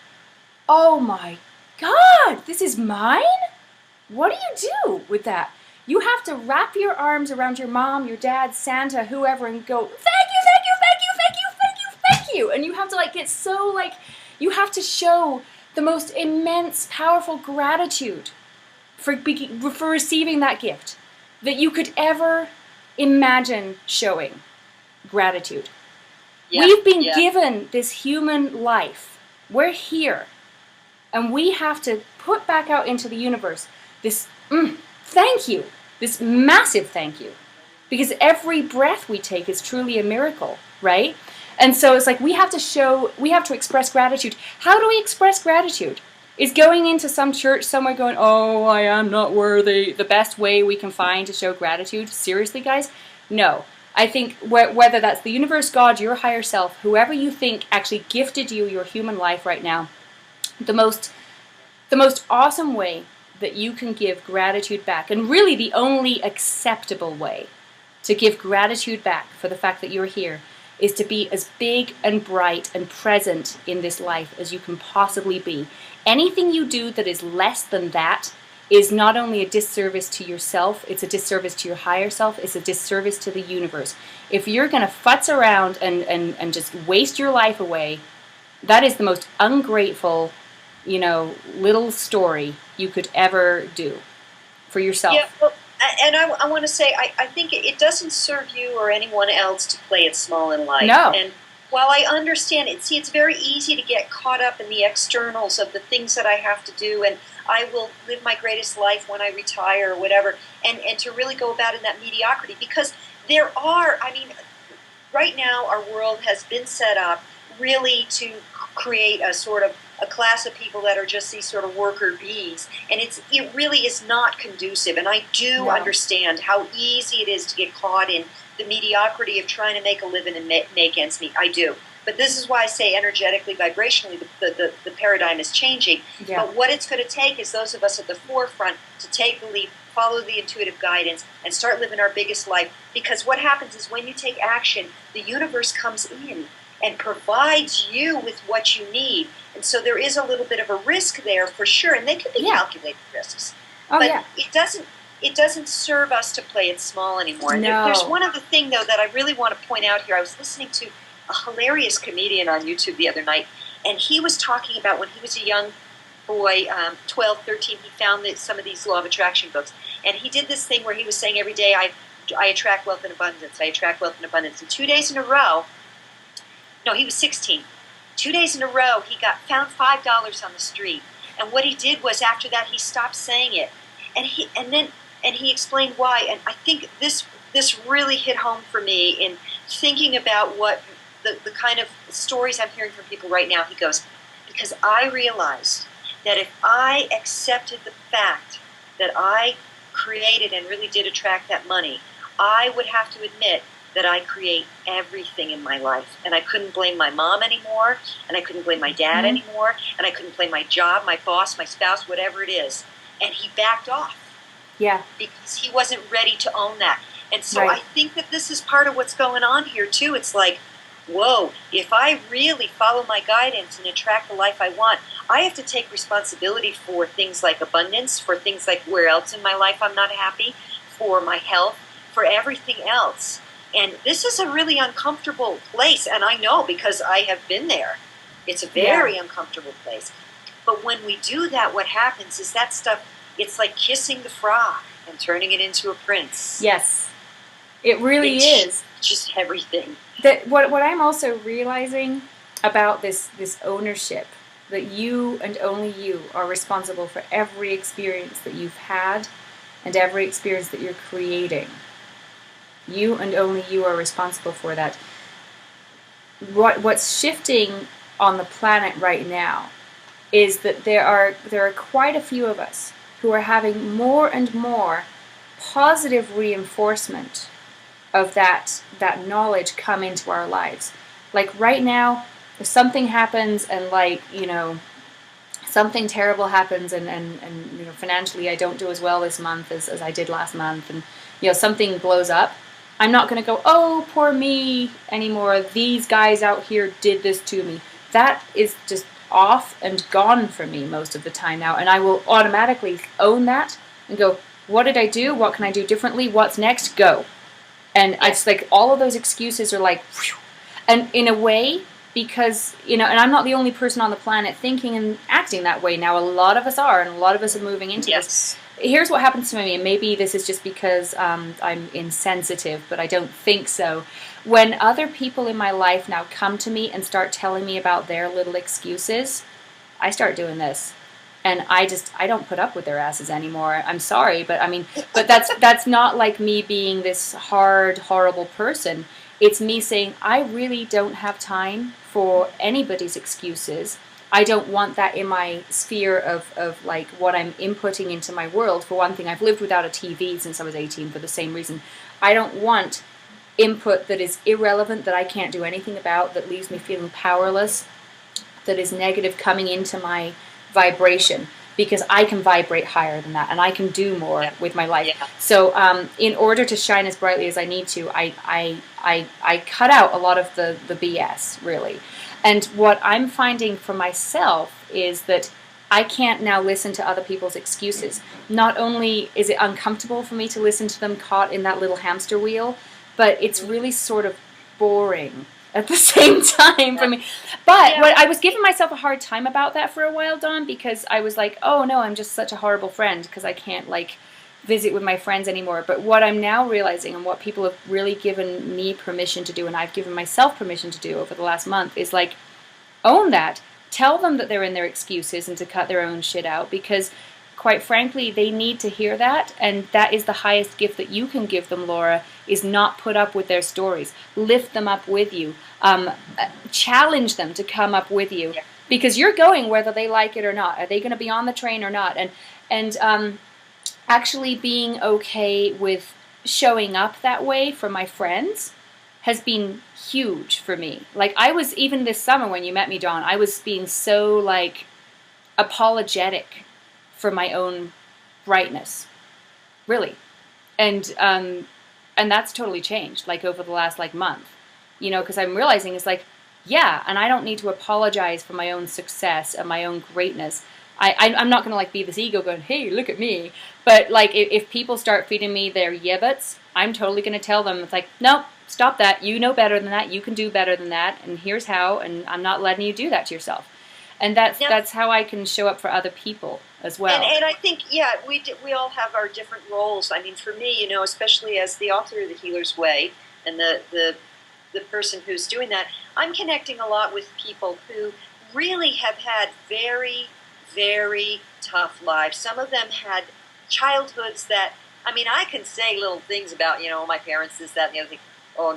oh my God, this is mine? What do you do with that? You have to wrap your arms around your mom, your dad, Santa, whoever, and go, thank you, thank you, thank you, thank you, thank you, thank you. And you have to, like, get so, like, you have to show the most immense, powerful gratitude for receiving that gift that you could ever imagine showing gratitude. Yeah, we've been given this human life. We're here. And we have to put back out into the universe this thank you, this massive thank you. Because every breath we take is truly a miracle, right? And so it's like we have to express gratitude. How do we express gratitude? Is going into some church somewhere going, oh, I am not worthy, the best way we can find to show gratitude? Seriously, guys? No. I think whether that's the universe, God, your higher self, whoever you think actually gifted you your human life right now, the most awesome way that you can give gratitude back, and really the only acceptable way to give gratitude back for the fact that you're here, is to be as big and bright and present in this life as you can possibly be. Anything you do that is less than that is not only a disservice to yourself, it's a disservice to your higher self, it's a disservice to the universe. If you're going to futz around and just waste your life away, that is the most ungrateful, you know, little story you could ever do for yourself. Yeah, well, and I want to say, I think it doesn't serve you or anyone else to play it small in life. No. And while I understand it, see, it's very easy to get caught up in the externals of the things that I have to do, and I will live my greatest life when I retire or whatever, and to really go about in that mediocrity. Because there are, I mean, right now our world has been set up really to create a sort of a class of people that are just these sort of worker bees, and it really is not conducive. And I do understand how easy it is to get caught in the mediocrity of trying to make a living and make ends meet. I do. But this is why I say energetically, vibrationally, the paradigm is changing. Yeah. But what it's going to take is those of us at the forefront to take the leap, follow the intuitive guidance, and start living our biggest life. Because what happens is when you take action, the universe comes in and provides you with what you need. And so there is a little bit of a risk there for sure, and they can be calculated risks. Oh, but it doesn't serve us to play it small anymore. No. There's one other thing, though, that I really want to point out here. I was listening to a hilarious comedian on YouTube the other night, and he was talking about when he was a young boy, 12, 13, he found some of these law of attraction books. And he did this thing where he was saying every day, I attract wealth and abundance, I attract wealth and abundance. And 2 days in a row, no, he was 16. 2 days in a row, he found $5 on the street. And what he did was, after that, he stopped saying it. and he explained why. And I think this really hit home for me in thinking about what the kind of stories I'm hearing from people right now. He goes, because I realized that if I accepted the fact that I created and really did attract that money, I would have to admit that I create everything in my life. And I couldn't blame my mom anymore, and I couldn't blame my dad anymore, and I couldn't blame my job, my boss, my spouse, whatever it is. And he backed off. Yeah. Because he wasn't ready to own that. And so Right. I think that this is part of what's going on here too. It's like, whoa, if I really follow my guidance and attract the life I want, I have to take responsibility for things like abundance, for things like where else in my life I'm not happy, for my health, for everything else. And this is a really uncomfortable place, and I know because I have been there. It's a very uncomfortable place. But when we do that, what happens is that stuff, it's like kissing the frog and turning it into a prince. Yes. It really is. Just everything. That what I'm also realizing about this ownership, that you and only you are responsible for every experience that you've had and every experience that you're creating. You and only you are responsible for that. What's shifting on the planet right now is that there are quite a few of us who are having more and more positive reinforcement of that knowledge come into our lives. Like right now, if something happens and something terrible happens and financially I don't do as well this month as I did last month, and something blows up, I'm not going to go, oh, poor me anymore. These guys out here did this to me. That is just off and gone from me most of the time now. And I will automatically own that and go, what did I do? What can I do differently? What's next? Go. And it's like all of those excuses are like, whew. And in a way, because, and I'm not the only person on the planet thinking and acting that way now. A lot of us are, and a lot of us are moving into this. Here's what happens to me, and maybe this is just because I'm insensitive, but I don't think so. When other people in my life now come to me and start telling me about their little excuses, I start doing this. And I don't put up with their asses anymore. I'm sorry, but that's not like me being this hard, horrible person. It's me saying, I really don't have time for anybody's excuses. I don't want that in my sphere of like what I'm inputting into my world. For one thing, I've lived without a TV since I was 18 for the same reason. I don't want input that is irrelevant, that I can't do anything about, that leaves me feeling powerless, that is negative coming into my vibration, because I can vibrate higher than that and I can do more with my life. So in order to shine as brightly as I need to, I cut out a lot of the BS, really. And what I'm finding for myself is that I can't now listen to other people's excuses. Not only is it uncomfortable for me to listen to them caught in that little hamster wheel, but it's really sort of boring at the same time for me. But what I was giving myself a hard time about that for a while, Dawn, because I was like, oh no, I'm just such a horrible friend because I can't visit with my friends anymore. But what I'm now realizing, and what people have really given me permission to do, and I've given myself permission to do over the last month, is own that. Tell them that they're in their excuses and to cut their own shit out, because quite frankly, they need to hear that, and that is the highest gift that you can give them, Laura, is not put up with their stories. Lift them up with you. Challenge them to come up with you, because you're going whether they like it or not. Are they going to be on the train or not? And actually being okay with showing up that way for my friends has been huge for me. I was, even this summer when you met me, Dawn, I was being so apologetic for my own brightness, really, and that's totally changed over the last month, because I'm realizing it's and I don't need to apologize for my own success and my own greatness. I'm not going to be this ego going, hey, look at me. But if people start feeding me their yebbets, I'm totally going to tell them, it's no, stop that. You know better than that. You can do better than that. And here's how. And I'm not letting you do that to yourself. And that's how I can show up for other people as well. And I think, we all have our different roles. I mean, for me, especially as the author of The Healer's Way and the person who's doing that, I'm connecting a lot with people who really have had very, very tough lives. Some of them had childhoods that, I mean, I can say little things about, my parents, this, that, and the other thing. Oh,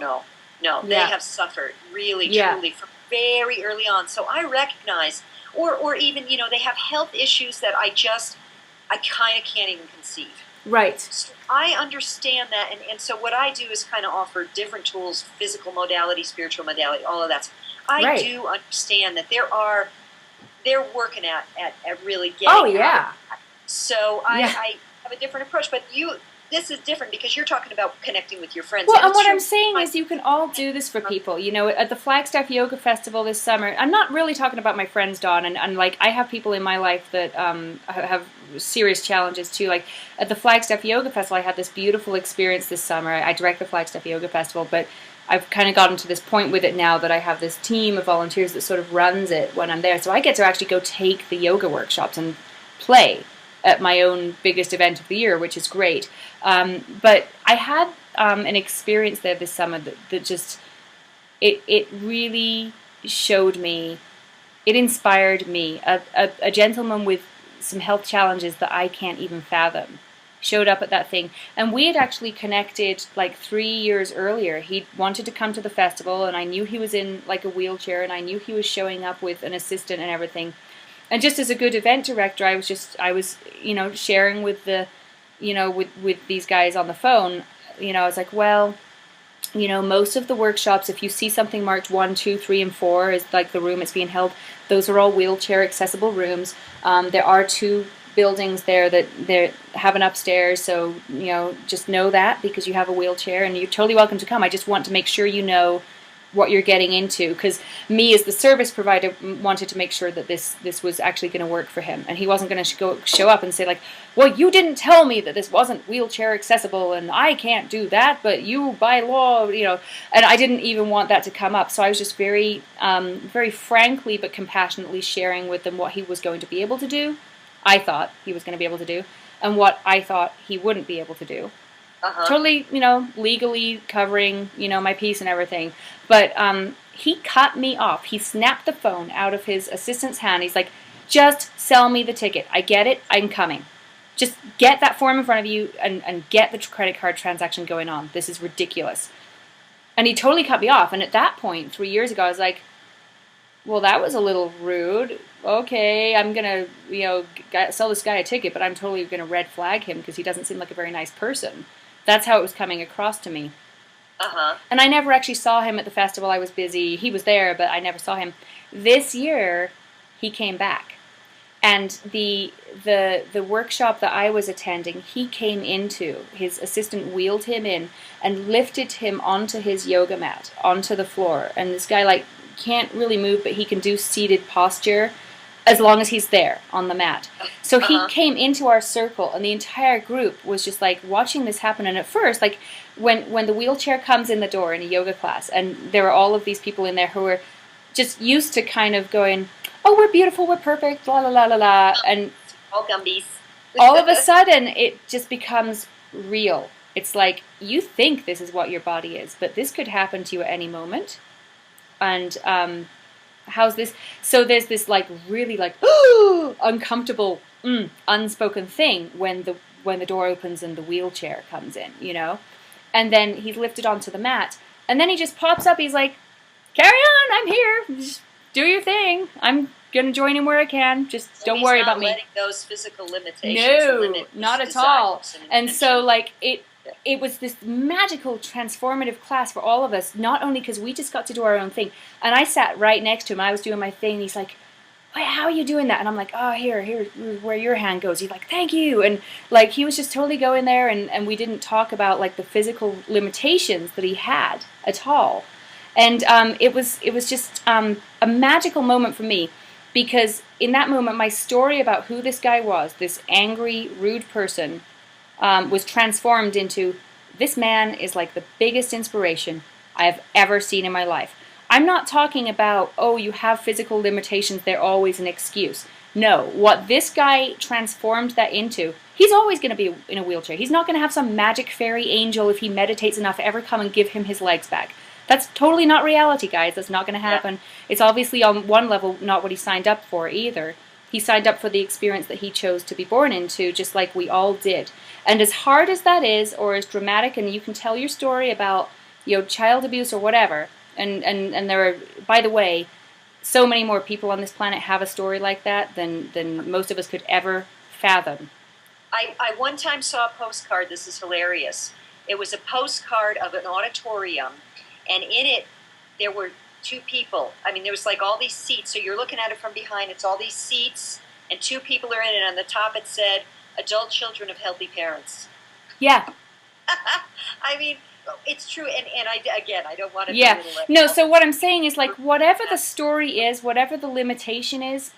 no, they have suffered really, truly from very early on. So I recognize, or even, they have health issues that I kind of can't even conceive. Right. So I understand that, and so what I do is kind of offer different tools, physical modality, spiritual modality, all of that. I do understand that they're working at really getting out. So I have a different approach, but this is different because you're talking about connecting with your friends. Well, and what I'm saying is you can all do this for people. At the Flagstaff Yoga Festival this summer, I'm not really talking about my friends, Dawn, and like, I have people in my life that have serious challenges too. Like, at the Flagstaff Yoga Festival, I had this beautiful experience this summer. I direct the Flagstaff Yoga Festival, but I've kind of gotten to this point with it now that I have this team of volunteers that sort of runs it when I'm there. So I get to actually go take the yoga workshops and play at my own biggest event of the year, which is great. But I had an experience there this summer that just, it really showed me, it inspired me. A gentleman with some health challenges that I can't even fathom showed up at that thing. And we had actually connected like 3 years earlier. He wanted to come to the festival, and I knew he was in like a wheelchair, and I knew he was showing up with an assistant and everything. And just as a good event director, I was sharing with with these guys on the phone. I was like, well, most of the workshops, if you see something marked 1, 2, 3, and 4 is like the room it's being held, those are all wheelchair accessible rooms. There are 2 buildings there that they have an upstairs, so just know that because you have a wheelchair, and you're totally welcome to come. I just want to make sure you know what you're getting into, because me as the service provider wanted to make sure that this was actually going to work for him, and he wasn't going to show up and say like, well, you didn't tell me that this wasn't wheelchair accessible and I can't do that, but you by law, and I didn't even want that to come up. So I was just very very frankly but compassionately sharing with them what he was going to be able to do, I thought he was going to be able to do, and what I thought he wouldn't be able to do. Totally, legally covering, my piece and everything. But he cut me off. He snapped the phone out of his assistant's hand. He's like, just sell me the ticket. I get it. I'm coming. Just get that form in front of you and get the credit card transaction going on. This is ridiculous. And he totally cut me off. And at that point, 3 years ago, I was like, well, that was a little rude. Okay, I'm going to, sell this guy a ticket, but I'm totally going to red flag him because he doesn't seem like a very nice person. That's how it was coming across to me. And I never actually saw him at the festival. I was busy. He was there, but I never saw him. This year, he came back. And the workshop that I was attending, he came into. His assistant wheeled him in and lifted him onto his yoga mat, onto the floor. And this guy, like, can't really move, but he can do seated posture as long as he's there on the mat. So he came into our circle, and the entire group was just like watching this happen. And at first, like when the wheelchair comes in the door in a yoga class, and there are all of these people in there who are just used to kind of going, oh, we're beautiful, we're perfect, la la la la la, and all of a sudden it just becomes real. It's like, you think this is what your body is, but this could happen to you at any moment. And how's this? So there's this like really like uncomfortable, unspoken thing when the door opens and the wheelchair comes in, and then he's lifted onto the mat, and then he just pops up. He's like, "Carry on, I'm here. Just do your thing. I'm gonna join in where I can. Just don't worry about me." Letting those physical limitations. No, not at all. And so like it was this magical, transformative class for all of us, not only because we just got to do our own thing. And I sat right next to him. I was doing my thing, and he's like, wait, how are you doing that? And I'm like, oh, here, where your hand goes. He's like, thank you. And like, he was just totally going there, and we didn't talk about like the physical limitations that he had at all. And it was just a magical moment for me, because in that moment, my story about who this guy was, this angry, rude person, was transformed into, this man is like the biggest inspiration I have ever seen in my life. I'm not talking about, oh, you have physical limitations, they're always an excuse. No, what this guy transformed that into, he's always going to be in a wheelchair. He's not going to have some magic fairy angel, if he meditates enough, ever come and give him his legs back. That's totally not reality, guys. That's not going to happen. Yeah. It's obviously on one level not what he signed up for either. He signed up for the experience that he chose to be born into, just like we all did. And as hard as that is, or as dramatic, and you can tell your story about, child abuse or whatever, and there are, by the way, so many more people on this planet have a story like that than most of us could ever fathom. I one time saw a postcard. This is hilarious. It was a postcard of an auditorium, and in it there were two people. I mean, there was like all these seats. So you're looking at it from behind. It's all these seats, and two people are in it. On the top it said, "Adult children of healthy parents." Yeah. I mean, it's true. And I don't want to Yeah. belittle it. No, so what I'm saying is, like, whatever the story is, whatever the limitation is,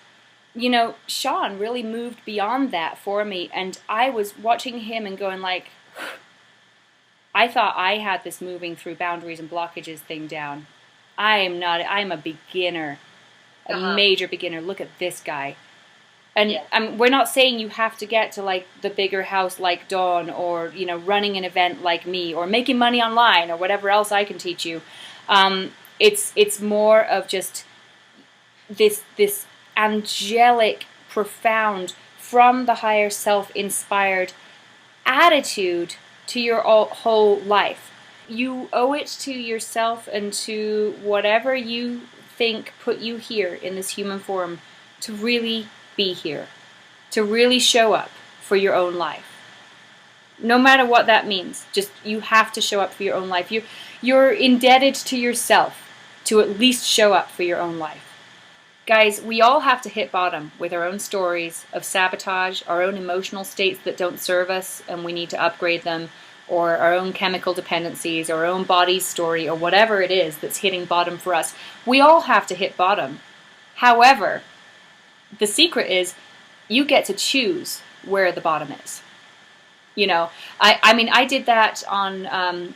Sean really moved beyond that for me. And I was watching him and going like, I thought I had this moving through boundaries and blockages thing down. I'm a beginner, a major beginner. Look at this guy. And we're not saying you have to get to like the bigger house like Dawn, or running an event like me, or making money online, or whatever else I can teach you. It's more of just this angelic, profound, from the higher self inspired attitude to your whole life. You owe it to yourself and to whatever you think put you here in this human form to really be here, to really show up for your own life. No matter what that means, just you have to show up for your own life. You're indebted to yourself to at least show up for your own life. Guys, we all have to hit bottom with our own stories of sabotage, our own emotional states that don't serve us and we need to upgrade them, or our own chemical dependencies, or our own body's story, or whatever it is that's hitting bottom for us. We all have to hit bottom. However, the secret is you get to choose where the bottom is. I mean, I did that on,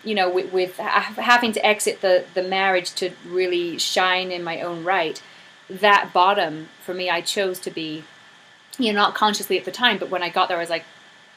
with having to exit the marriage to really shine in my own right. That bottom, for me, I chose to be, not consciously at the time, but when I got there, I was like,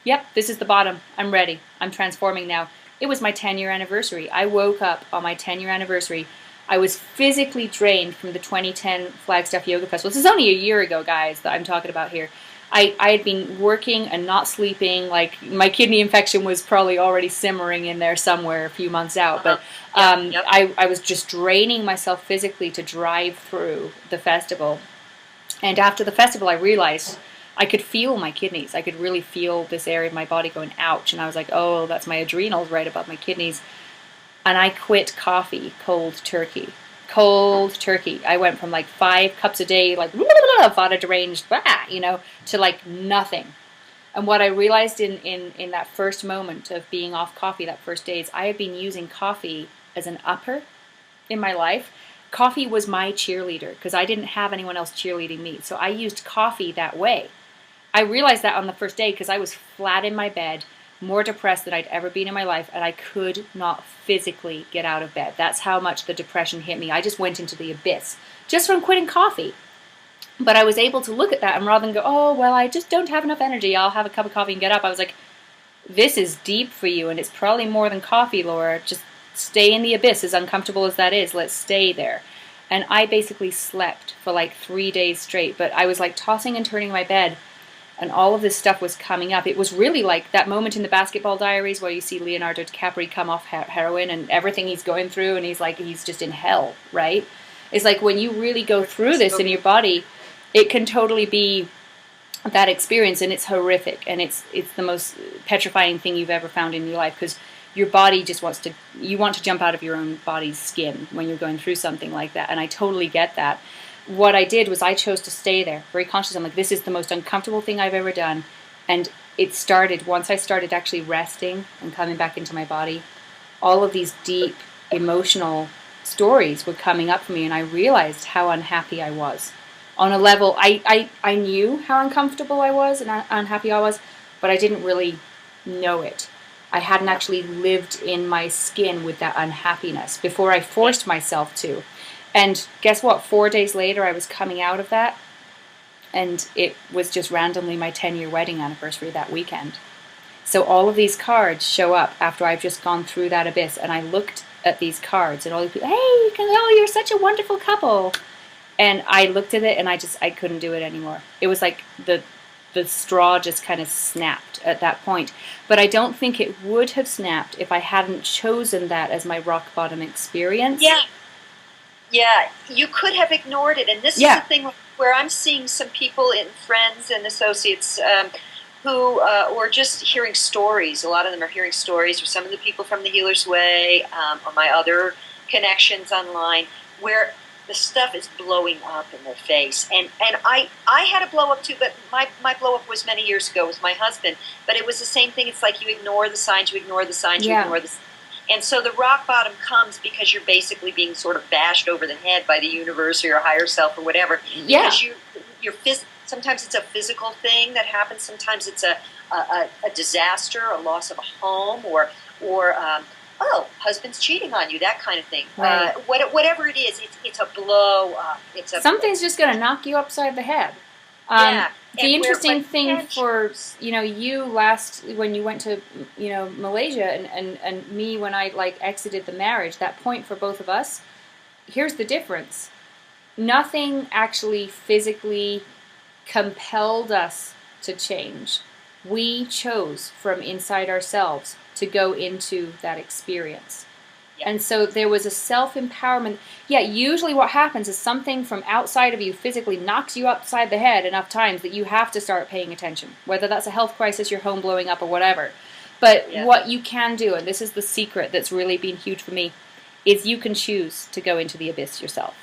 yep, this is the bottom. I'm ready. I'm transforming now. It was my 10-year anniversary. I woke up on my 10-year anniversary. I was physically drained from the 2010 Flagstaff Yoga Festival. This is only a year ago, guys, that I'm talking about here. I had been working and not sleeping. Like, my kidney infection was probably already simmering in there somewhere a few months out. But I was just draining myself physically to drive through the festival. And after the festival, I realized I could feel my kidneys. I could really feel this area of my body going, ouch. And I was like, oh, that's my adrenals right above my kidneys. And I quit coffee cold turkey. Cold turkey. I went from like 5 cups a day, like vada deranged, to like nothing. And what I realized in that first moment of being off coffee that first day is I had been using coffee as an upper in my life. Coffee was my cheerleader because I didn't have anyone else cheerleading me. So I used coffee that way. I realized that on the first day because I was flat in my bed, more depressed than I'd ever been in my life, and I could not physically get out of bed. That's how much the depression hit me. I just went into the abyss just from quitting coffee. But I was able to look at that, and rather than go, oh, well, I just don't have enough energy, I'll have a cup of coffee and get up, I was like, this is deep for you, and it's probably more than coffee, Laura. Just stay in the abyss, as uncomfortable as that is. Let's stay there. And I basically slept for like 3 days straight, but I was like tossing and turning in my bed, and all of this stuff was coming up. It was really like that moment in the Basketball Diaries where you see Leonardo DiCaprio come off heroin and everything he's going through, and he's just in hell, right? It's like when you really go through this in your body, it can totally be that experience, and it's horrific, and it's the most petrifying thing you've ever found in your life, because your body just you want to jump out of your own body's skin when you're going through something like that, and I totally get that. What I did was I chose to stay there, very conscious. I'm like, this is the most uncomfortable thing I've ever done. And it started, once I started actually resting and coming back into my body, all of these deep emotional stories were coming up for me, and I realized how unhappy I was. On a level, I knew how uncomfortable I was and unhappy I was, but I didn't really know it. I hadn't actually lived in my skin with that unhappiness before I forced myself to. And guess what? 4 days later, I was coming out of that, and it was just randomly my 10-year wedding anniversary that weekend. So all of these cards show up after I've just gone through that abyss, and I looked at these cards, and all these people, hey, you're such a wonderful couple. And I looked at it and I couldn't do it anymore. It was like the straw just kind of snapped at that point. But I don't think it would have snapped if I hadn't chosen that as my rock bottom experience. Yeah. Yeah, you could have ignored it. And this is the thing where I'm seeing some people, in friends and associates, who were just hearing stories. A lot of them are hearing stories, or some of the people from the Healer's Way, or my other connections online, where the stuff is blowing up in their face. And I had a blow up too, but my blow up was many years ago with my husband. But it was the same thing. It's like you ignore the signs, you ignore the signs, you ignore the signs. And so the rock bottom comes because you're basically being sort of bashed over the head by the universe or your higher self or whatever. Yeah. Because sometimes it's a physical thing that happens. Sometimes it's a disaster, a loss of a home, or husband's cheating on you, that kind of thing. Right. Whatever it is, it's a blow up. Something's just going to knock you upside the head. The interesting thing for you last when you went to Malaysia and me when I exited the marriage, that point for both of us, here's the difference. Nothing actually physically compelled us to change. We chose from inside ourselves to go into that experience. And so there was a self-empowerment. Yeah, usually what happens is something from outside of you physically knocks you upside the head enough times that you have to start paying attention, whether that's a health crisis, your home blowing up, or whatever. But what you can do, and this is the secret that's really been huge for me, is you can choose to go into the abyss yourself.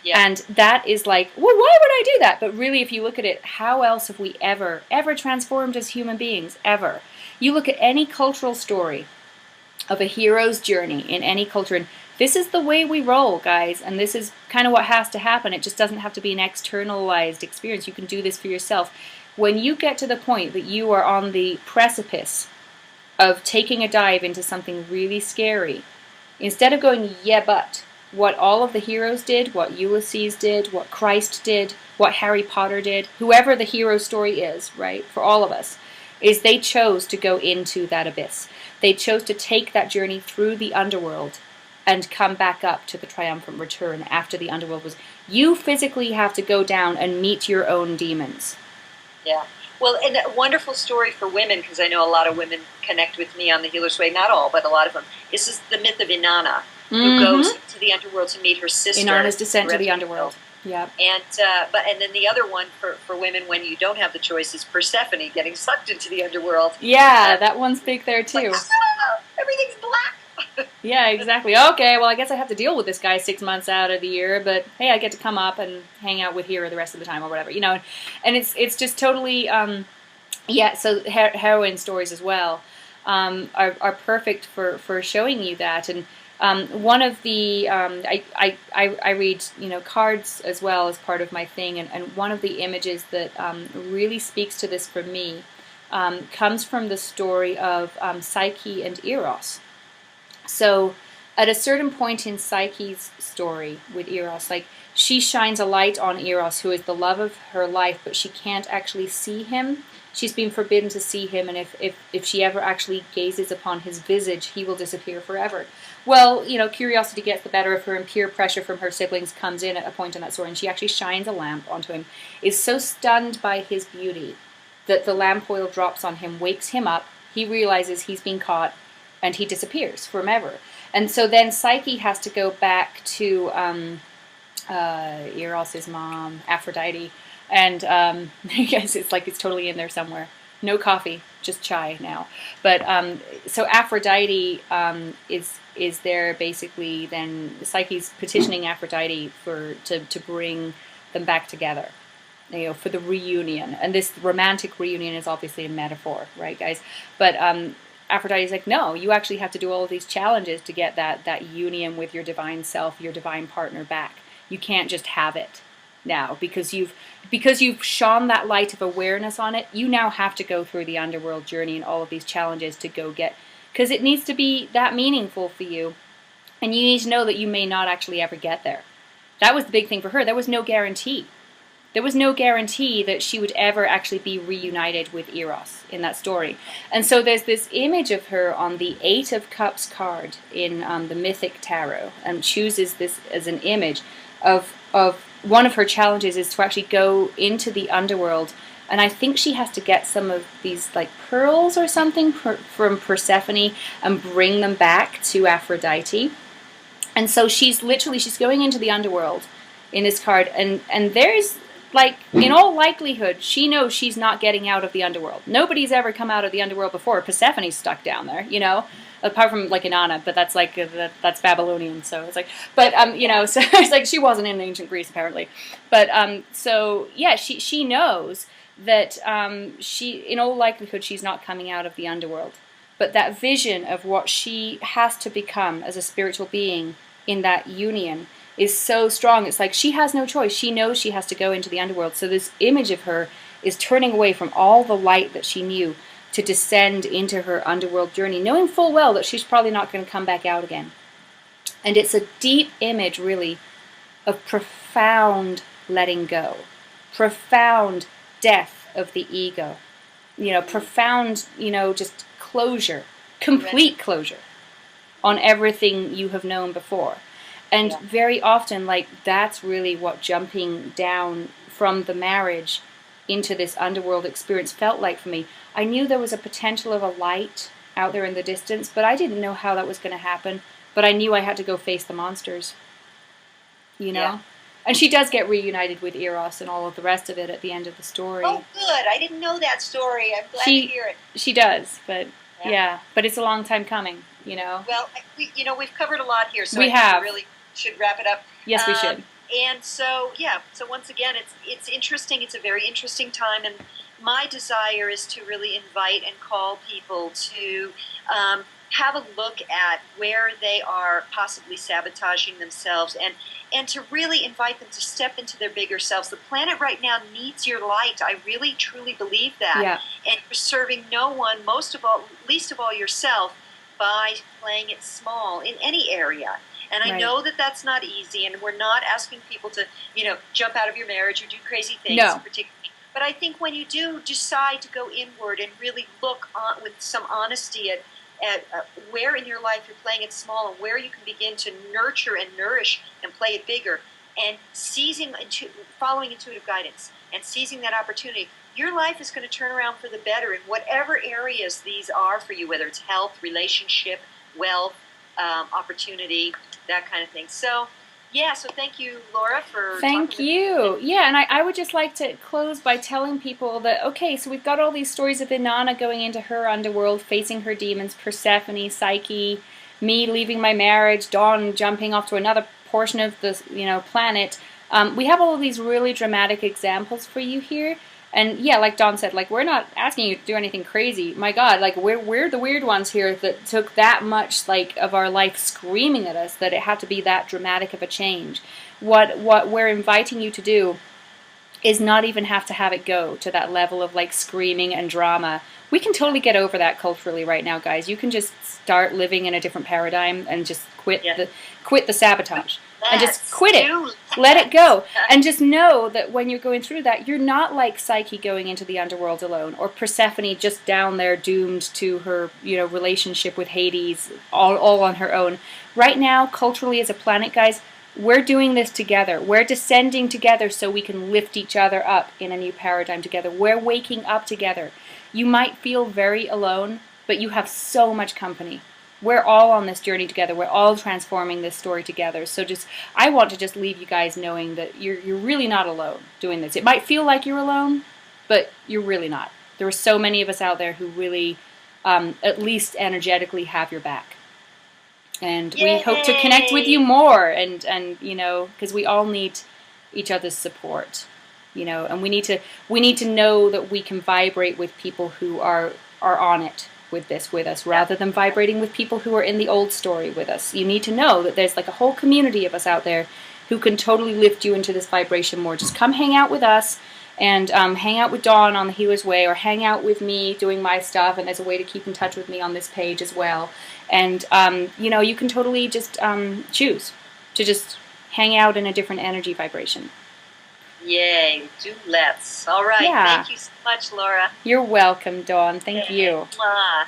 Yeah. And that is like, well, why would I do that? But really, if you look at it, how else have we ever transformed as human beings, ever? You look at any cultural story of a hero's journey in any culture, and this is the way we roll, guys, and this is kind of what has to happen. It just doesn't have to be an externalized experience. You can do this for yourself. When you get to the point that you are on the precipice of taking a dive into something really scary, instead of going, yeah, but what all of the heroes did, what Ulysses did, what Christ did, what Harry Potter did, whoever the hero story is, right, for all of us, is they chose to go into that abyss. They chose to take that journey through the underworld and come back up to the triumphant return after the underworld was. You physically have to go down and meet your own demons. Yeah. Well, and a wonderful story for women, because I know a lot of women connect with me on the Healer's Way, not all, but a lot of them. This is the myth of Inanna, who goes to the underworld to meet her sister. Inanna's descent to the underworld. Yeah. And then the other one for women, when you don't have the choice, is Persephone getting sucked into the underworld. Yeah, that one's big there too. Like, everything's black. Yeah, exactly. Okay, well, I guess I have to deal with this guy 6 months out of the year, but hey, I get to come up and hang out with Hera the rest of the time or whatever, And it's just totally, so heroine stories as well are perfect for showing you that. And one of the, I read, cards as well as part of my thing, and one of the images that really speaks to this for me comes from the story of Psyche and Eros. So at a certain point in Psyche's story with Eros, she shines a light on Eros, who is the love of her life, but she can't actually see him. She's been forbidden to see him, and if she ever actually gazes upon his visage, he will disappear forever. Well, curiosity gets the better of her, and peer pressure from her siblings comes in at a point in that story, and she actually shines a lamp onto him, is so stunned by his beauty that the lamp oil drops on him, wakes him up, he realizes he's been caught, and he disappears forever. And so then Psyche has to go back to Eros' mom, Aphrodite, and yes, it's totally in there somewhere. No coffee, just chai now. But so Aphrodite is there basically. Then Psyche's petitioning Aphrodite to bring them back together, for the reunion. And this romantic reunion is obviously a metaphor, right, guys? But Aphrodite's like, no, you actually have to do all of these challenges to get that union with your divine self, your divine partner back. You can't just have it now because you've shone that light of awareness on it. You now have to go through the underworld journey and all of these challenges to go get, because it needs to be that meaningful for you, and you need to know that you may not actually ever get there. That was the big thing for her. There was no guarantee. There was no guarantee that she would ever actually be reunited with Eros in that story. And so there's this image of her on the 8 of Cups card in the Mythic Tarot, and chooses this as an image of one of her challenges is to actually go into the underworld, and I think she has to get some of these like pearls or something from Persephone and bring them back to Aphrodite. And so she's going into the underworld in this card, and there's like, in all likelihood, she knows she's not getting out of the underworld. Nobody's ever come out of the underworld before. Persephone's stuck down there, you know, apart from like Inanna, but that's like that's Babylonian, so it's like, but you know, so it's like she wasn't in ancient Greece apparently, but so yeah, she knows that she, in all likelihood, she's not coming out of the underworld, but that vision of what she has to become as a spiritual being in that union is so strong. It's like she has no choice. She knows she has to go into the underworld. So this image of her is turning away from all the light that she knew to descend into her underworld journey, knowing full well that she's probably not going to come back out again. And it's a deep image, really, of profound letting go, profound death of the ego, you know, profound, you know, just closure, complete closure on everything you have known before. And very often, like, that's really what jumping down from the marriage into this underworld experience felt like for me. I knew there was a potential of a light out there in the distance, but I didn't know how that was going to happen. But I knew I had to go face the monsters, you know? Yeah. And she does get reunited with Eros and all of the rest of it at the end of the story. Oh, good. I didn't know that story. I'm glad to hear it. She does, but yeah, but it's a long time coming, you know? Well, you know, we've covered a lot here, so we really should wrap it up. Yes, we should. And so, yeah, so once again, it's interesting. It's a very interesting time, and my desire is to really invite and call people to have a look at where they are possibly sabotaging themselves, and to really invite them to step into their bigger selves. The planet right now needs your light. I really, truly believe that. Yeah. And you're serving no one, least of all yourself, by playing it small in any area. And I know that that's not easy, and we're not asking people to, you know, jump out of your marriage or do crazy things. No. Particularly. But I think when you do decide to go inward and really look with some honesty at where in your life you're playing it small and where you can begin to nurture and nourish and play it bigger, and following intuitive guidance and seizing that opportunity, your life is going to turn around for the better in whatever areas these are for you, whether it's health, relationship, wealth, opportunity, that kind of thing. So, yeah, so thank you, Laura, for Thank you. Yeah, and I would just like to close by telling people that, okay, so we've got all these stories of Inanna going into her underworld, facing her demons, Persephone, Psyche, me leaving my marriage, Dawn jumping off to another portion of the, you know, planet. We have all of these really dramatic examples for you here. And yeah, like Dawn said, like, we're not asking you to do anything crazy. My God, like, we're the weird ones here that took that much, like, of our life screaming at us that it had to be that dramatic of a change. What we're inviting you to do is not even have to have it go to that level of, like, screaming and drama. We can totally get over that culturally right now, guys. You can just start living in a different paradigm and just quit the sabotage. And just quit it. Let it go. And just know that when you're going through that, you're not like Psyche going into the underworld alone, or Persephone just down there doomed to her, you know, relationship with Hades all on her own. Right now, culturally as a planet, guys, we're doing this together. We're descending together so we can lift each other up in a new paradigm together. We're waking up together. You might feel very alone, but you have so much company. We're all on this journey together. We're all transforming this story together. So I want to just leave you guys knowing that you're really not alone doing this. It might feel like you're alone, but you're really not. There are so many of us out there who really, at least energetically, have your back. And we hope to connect with you more, and you know, because we all need each other's support, you know, and we need to know that we can vibrate with people who are on it with us, rather than vibrating with people who are in the old story with us. You need to know that there's like a whole community of us out there who can totally lift you into this vibration more. Just come hang out with us, and hang out with Dawn on the Healer's Way, or hang out with me doing my stuff, and there's a way to keep in touch with me on this page as well. And you know, you can totally just choose to just hang out in a different energy vibration. Yay, do let's. All right, thank you so much, Laura. You're welcome, Dawn. Thank you. Mwah.